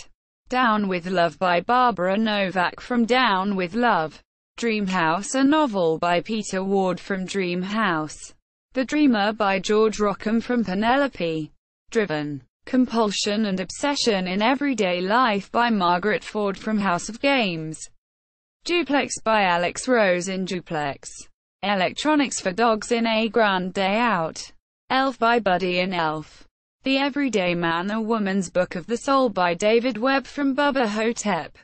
Down with Love by Barbara Novak from Down with Love. Dream House, a novel by Peter Ward from Dream House. The Dreamer by George Rockham from Penelope. Driven. Compulsion and Obsession in Everyday Life by Margaret Ford from House of Games. Duplex by Alex Rose in Duplex. Electronics for Dogs in A Grand Day Out. Elf by Buddy in Elf. The Everyday Man, A Woman's Book of the Soul by David Webb from Bubba Hotep.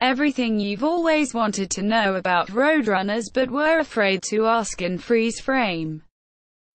Everything you've always wanted to know about Roadrunners but were afraid to ask in Freeze Frame.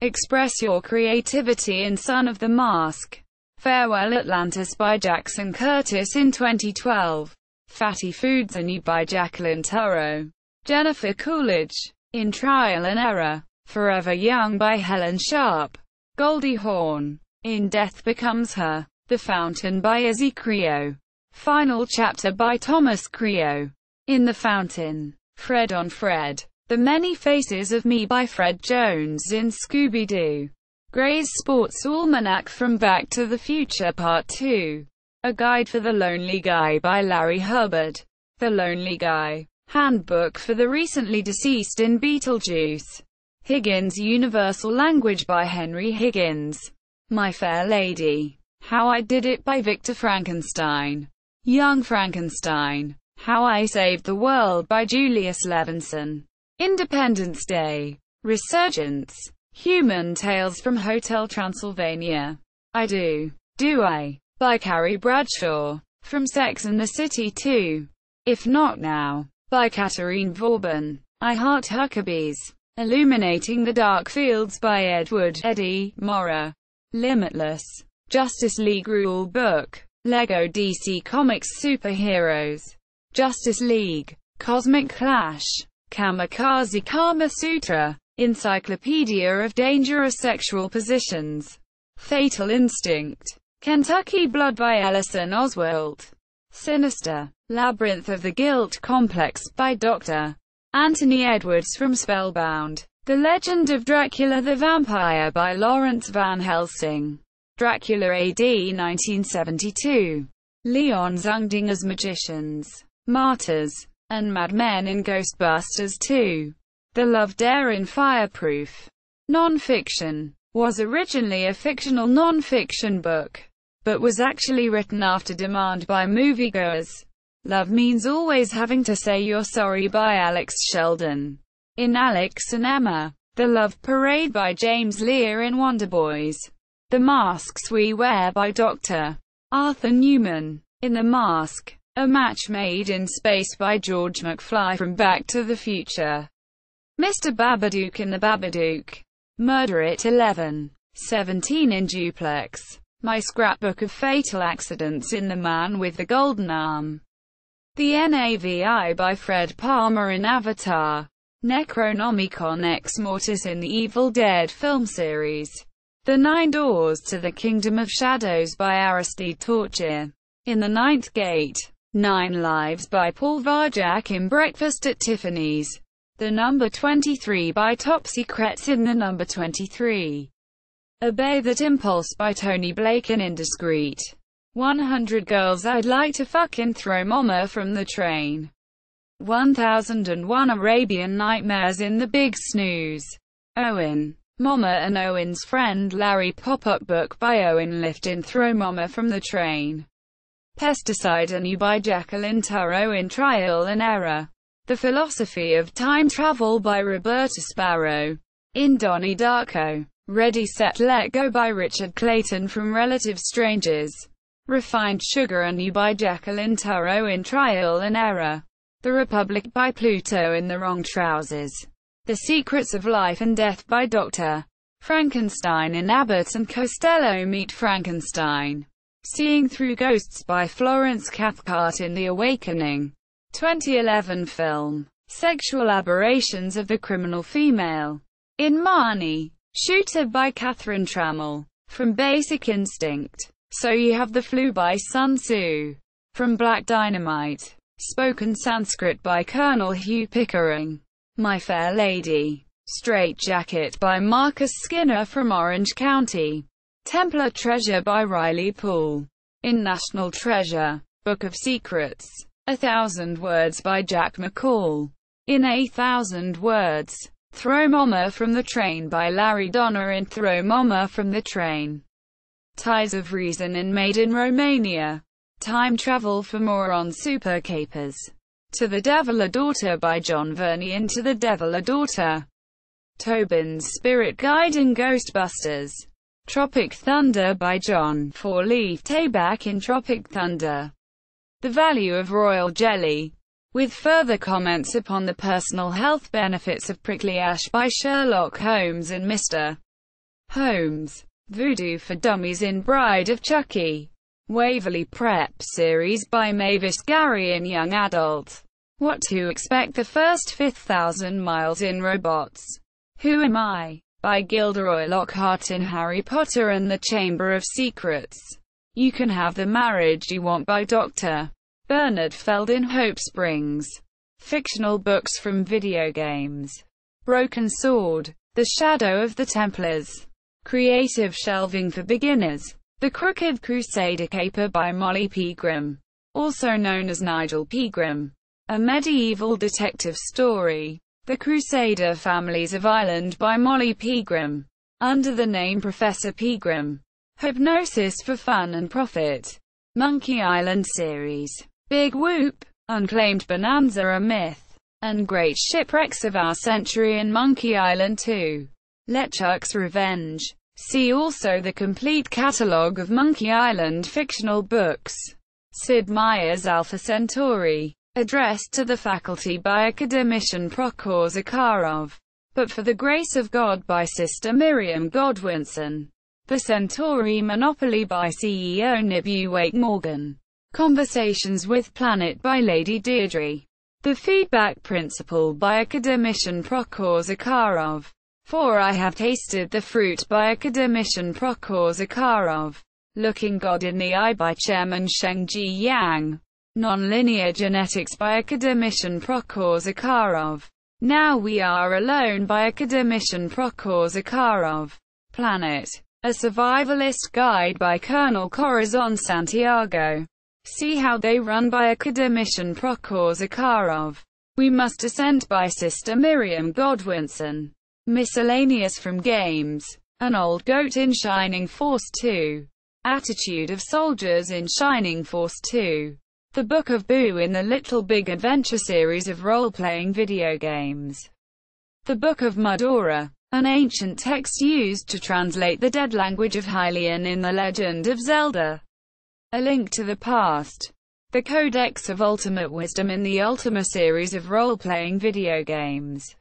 Express Your Creativity in Son of the Mask. Farewell Atlantis by Jackson Curtis in 2012. Fatty Foods and You by Jacqueline Turrow. Jennifer Coolidge. In Trial and Error. Forever Young by Helen Sharp. Goldie Hawn. In Death Becomes Her. The Fountain by Izzy Creo. Final Chapter by Thomas Creo. In the Fountain. Fred on Fred. The Many Faces of Me by Fred Jones in Scooby-Doo. Gray's Sports Almanac from Back to the Future Part 2. A Guide for the Lonely Guy by Larry Hubbard. The Lonely Guy. Handbook for the Recently Deceased in Beetlejuice. Higgins' Universal Language by Henry Higgins. My Fair Lady. How I Did It by Victor Frankenstein. Young Frankenstein. How I Saved the World by Julius Levinson. Independence Day. Resurgence. Human Tales from Hotel Transylvania. I Do I? By Carrie Bradshaw. From Sex and the City to If Not Now, by Katharine Vauban. I Heart Huckabees. Illuminating the Dark Fields by Edward Eddie Mora. Limitless. Justice League Rule Book. Lego DC Comics Superheroes. Justice League. Cosmic Clash. Kamikaze Kama Sutra. Encyclopedia of Dangerous Sexual Positions. Fatal Instinct. Kentucky Blood by Ellison Oswalt. Sinister. Labyrinth of the Guilt Complex by Dr. Anthony Edwards from Spellbound. The Legend of Dracula the Vampire by Lawrence Van Helsing. Dracula AD 1972. Leon Zungdinger's Magicians, Martyrs, and Mad Men in Ghostbusters 2. The Love Dare in Fireproof. Non-fiction. Was originally a fictional non-fiction book, but was actually written after demand by moviegoers. Love Means Always Having to Say You're Sorry by Alex Sheldon. In Alex and Emma. The Love Parade by James Lear in Wonder Boys. The Masks We Wear by Dr. Arthur Newman. In The Mask. A Match Made in Space by George McFly from Back to the Future. Mr. Babadook in The Babadook. Murder It 11:17 in Duplex. My Scrapbook of Fatal Accidents in The Man with the Golden Arm. The Navi by Fred Palmer in Avatar. Necronomicon Ex Mortis in the Evil Dead film series. The Nine Doors to the Kingdom of Shadows by Aristide Torture. In The Ninth Gate. 9 Lives by Paul Varjak in Breakfast at Tiffany's. The Number 23 by Top Secrets in The Number 23. Obey That Impulse by Tony Blake in Indiscreet. 100 Girls I'd Like to Fucking Throw Mama from the Train. 1001 Arabian Nightmares in The Big Snooze. Owen. Mama and Owen's Friend Larry pop-up book by Owen Lifton Throw Mama from the Train. Pesticide Anu by Jacqueline Turrow in Trial and Error. The Philosophy of Time Travel by Roberta Sparrow. In Donnie Darko. Ready Set Let Go by Richard Clayton from Relative Strangers. Refined Sugar Anu by Jacqueline Turrow in Trial and Error. The Republic by Pluto in the Wrong Trousers. The Secrets of Life and Death by Dr. Frankenstein in Abbott and Costello Meet Frankenstein. Seeing Through Ghosts by Florence Cathcart in The Awakening. 2011 film. Sexual Aberrations of the Criminal Female. In Marnie. Shooter by Catherine Trammell. From Basic Instinct. So You Have the Flu by Sun Tzu. From Black Dynamite. Spoken Sanskrit by Colonel Hugh Pickering. My Fair Lady. Straight Jacket by Marcus Skinner from Orange County. Templar Treasure by Riley Poole. In National Treasure. Book of Secrets. 1,000 Words by Jack McCall. In 8,000 Words. Throw Mama from the Train by Larry Donner in Throw Mama from the Train. Ties of Reason in Made in Romania. Time Travel for More on Super Capers. To the Devil a Daughter by John Verney in To the Devil a Daughter. Tobin's Spirit Guide in Ghostbusters. Tropic Thunder by John Four-Leaf Tabak in Tropic Thunder. The Value of Royal Jelly. With further comments upon the personal health benefits of prickly ash by Sherlock Holmes and Mr. Holmes. Voodoo for Dummies in Bride of Chucky. Waverly Prep series by Mavis Gary in Young Adult. What to Expect the First 5,000 Miles in Robots. Who Am I? By Gilderoy Lockhart in Harry Potter and the Chamber of Secrets. You Can Have the Marriage You Want by Dr. Bernard Feld in Hope Springs. Fictional books from video games. Broken Sword. The Shadow of the Templars. Creative Shelving for Beginners. The Crooked Crusader caper by Molly Pegram, also known as Nigel Pegram. A medieval detective story. The Crusader Families of Ireland by Molly Pegram, under the name Professor Pegram. Hypnosis for Fun and Profit. Monkey Island series. Big Whoop. Unclaimed Bonanza, a Myth. And Great Shipwrecks of Our Century in Monkey Island 2. LeChuck's Revenge. See also the complete catalog of Monkey Island fictional books. Sid Meier's Alpha Centauri. Addressed to the faculty by Academician Prokhor Zakharov. But for the Grace of God by Sister Miriam Godwinson. The Centauri Monopoly by CEO Nibuwake Morgan. Conversations with Planet by Lady Deirdre. The Feedback Principle by Academician Prokhor Zakharov. For I Have Tasted the Fruit by Academician Prokhor Zakharov. Looking God in the Eye by Chairman Shengji Yang. Nonlinear Genetics by Academician Prokhor Zakharov. Now We Are Alone by Academician Prokhor Zakharov. Planet. A Survivalist Guide by Colonel Corazon Santiago. See How They Run by Academician Prokhor Zakharov. We Must Ascend by Sister Miriam Godwinson. Miscellaneous from Games. An Old Goat in Shining Force 2. Attitude of Soldiers in Shining Force 2. The Book of Boo in the Little Big Adventure series of role-playing video games. The Book of Mudora, an ancient text used to translate the dead language of Hylian in The Legend of Zelda. A Link to the Past. The Codex of Ultimate Wisdom in the Ultima series of role-playing video games.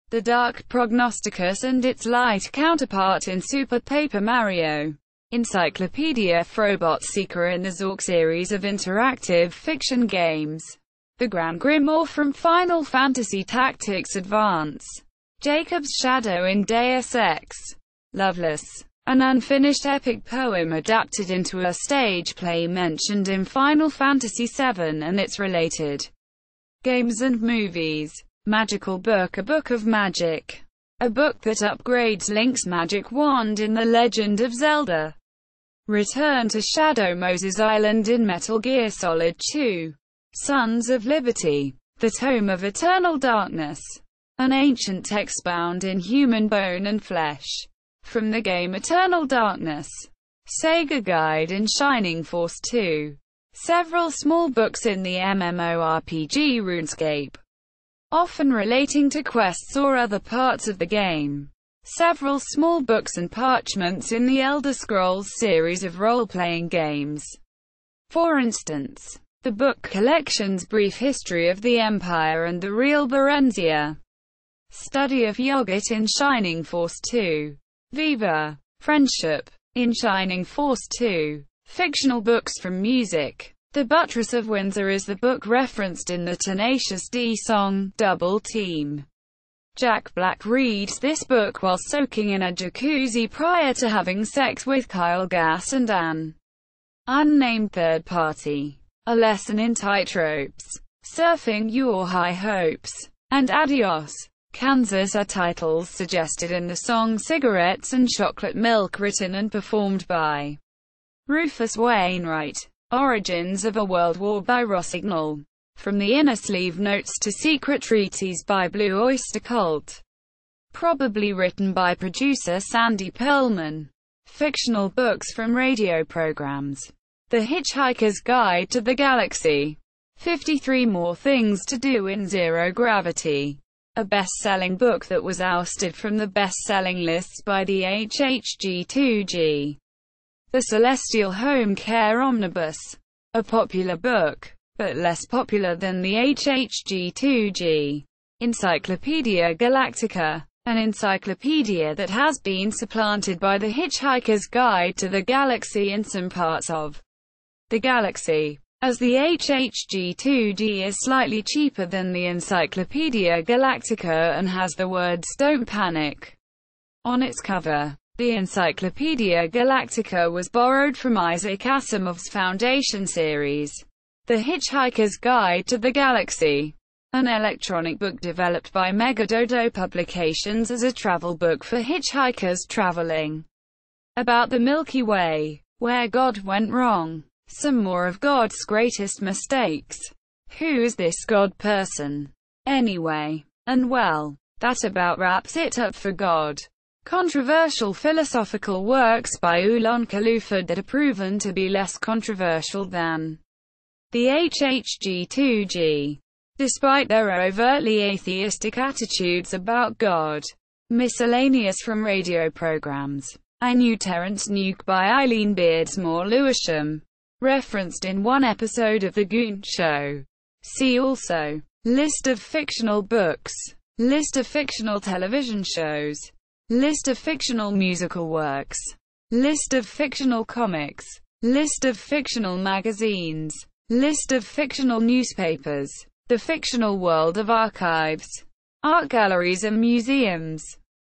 The Dark Prognosticus and its light counterpart in Super Paper Mario. Encyclopedia Frobot Seeker in the Zork series of interactive fiction games. The Grand Grimoire from Final Fantasy Tactics Advance. Jacob's Shadow in Deus Ex. Loveless. An unfinished epic poem adapted into a stage play mentioned in Final Fantasy VII and its related games and movies. Magical Book, a Book of Magic. A book that upgrades Link's magic wand in The Legend of Zelda. Return to Shadow Moses Island in Metal Gear Solid 2. Sons of Liberty. The Tome of Eternal Darkness. An ancient text bound in human bone and flesh. From the game Eternal Darkness. Sega Guide in Shining Force 2. Several small books in the MMORPG RuneScape. Often relating to quests or other parts of the game. Several small books and parchments in the Elder Scrolls series of role-playing games. For instance, the book collections Brief History of the Empire and the Real Berenzia. Study of Yogurt in Shining Force 2. Viva! Friendship. In Shining Force 2. Fictional books from music. The Buttress of Windsor is the book referenced in the Tenacious D song, Double Team. Jack Black reads this book while soaking in a jacuzzi prior to having sex with Kyle Gass and an unnamed third party. A Lesson in Tightropes. Surfing Your High Hopes. And Adios, Kansas are titles suggested in the song Cigarettes and Chocolate Milk, written and performed by Rufus Wainwright. Origins of a World War by Rossignol. From the Inner Sleeve Notes to Secret Treaties by Blue Oyster Cult. Probably written by producer Sandy Pearlman. Fictional books from radio programs. The Hitchhiker's Guide to the Galaxy. 53 More Things to Do in Zero Gravity. A best-selling book that was ousted from the best-selling lists by the HHG2G. The Celestial Home Care Omnibus. A popular book, but less popular than the HHG2G. Encyclopedia Galactica. An encyclopedia that has been supplanted by the Hitchhiker's Guide to the Galaxy in some parts of the galaxy. As the HHG2G is slightly cheaper than the Encyclopedia Galactica and has the words "Don't Panic" on its cover. The Encyclopedia Galactica was borrowed from Isaac Asimov's Foundation series, The Hitchhiker's Guide to the Galaxy, an electronic book developed by Megadodo Publications as a travel book for hitchhikers traveling about the Milky Way, where God went wrong. Some more of God's greatest mistakes. Who is this God person, anyway? And well, that about wraps it up for God. Controversial philosophical works by Oolon Kalufad that are proven to be less controversial than the HHG2G, despite their overtly atheistic attitudes about God. Miscellaneous from radio programs. I Knew Terence Nuke by Eileen Beardsmore Lewisham. referenced in one episode of The Goon Show. See also: List of fictional books, List of fictional television shows, List of fictional musical works, List of fictional comics, List of fictional magazines, List of fictional newspapers, The Fictional World of Archives, art galleries and museums.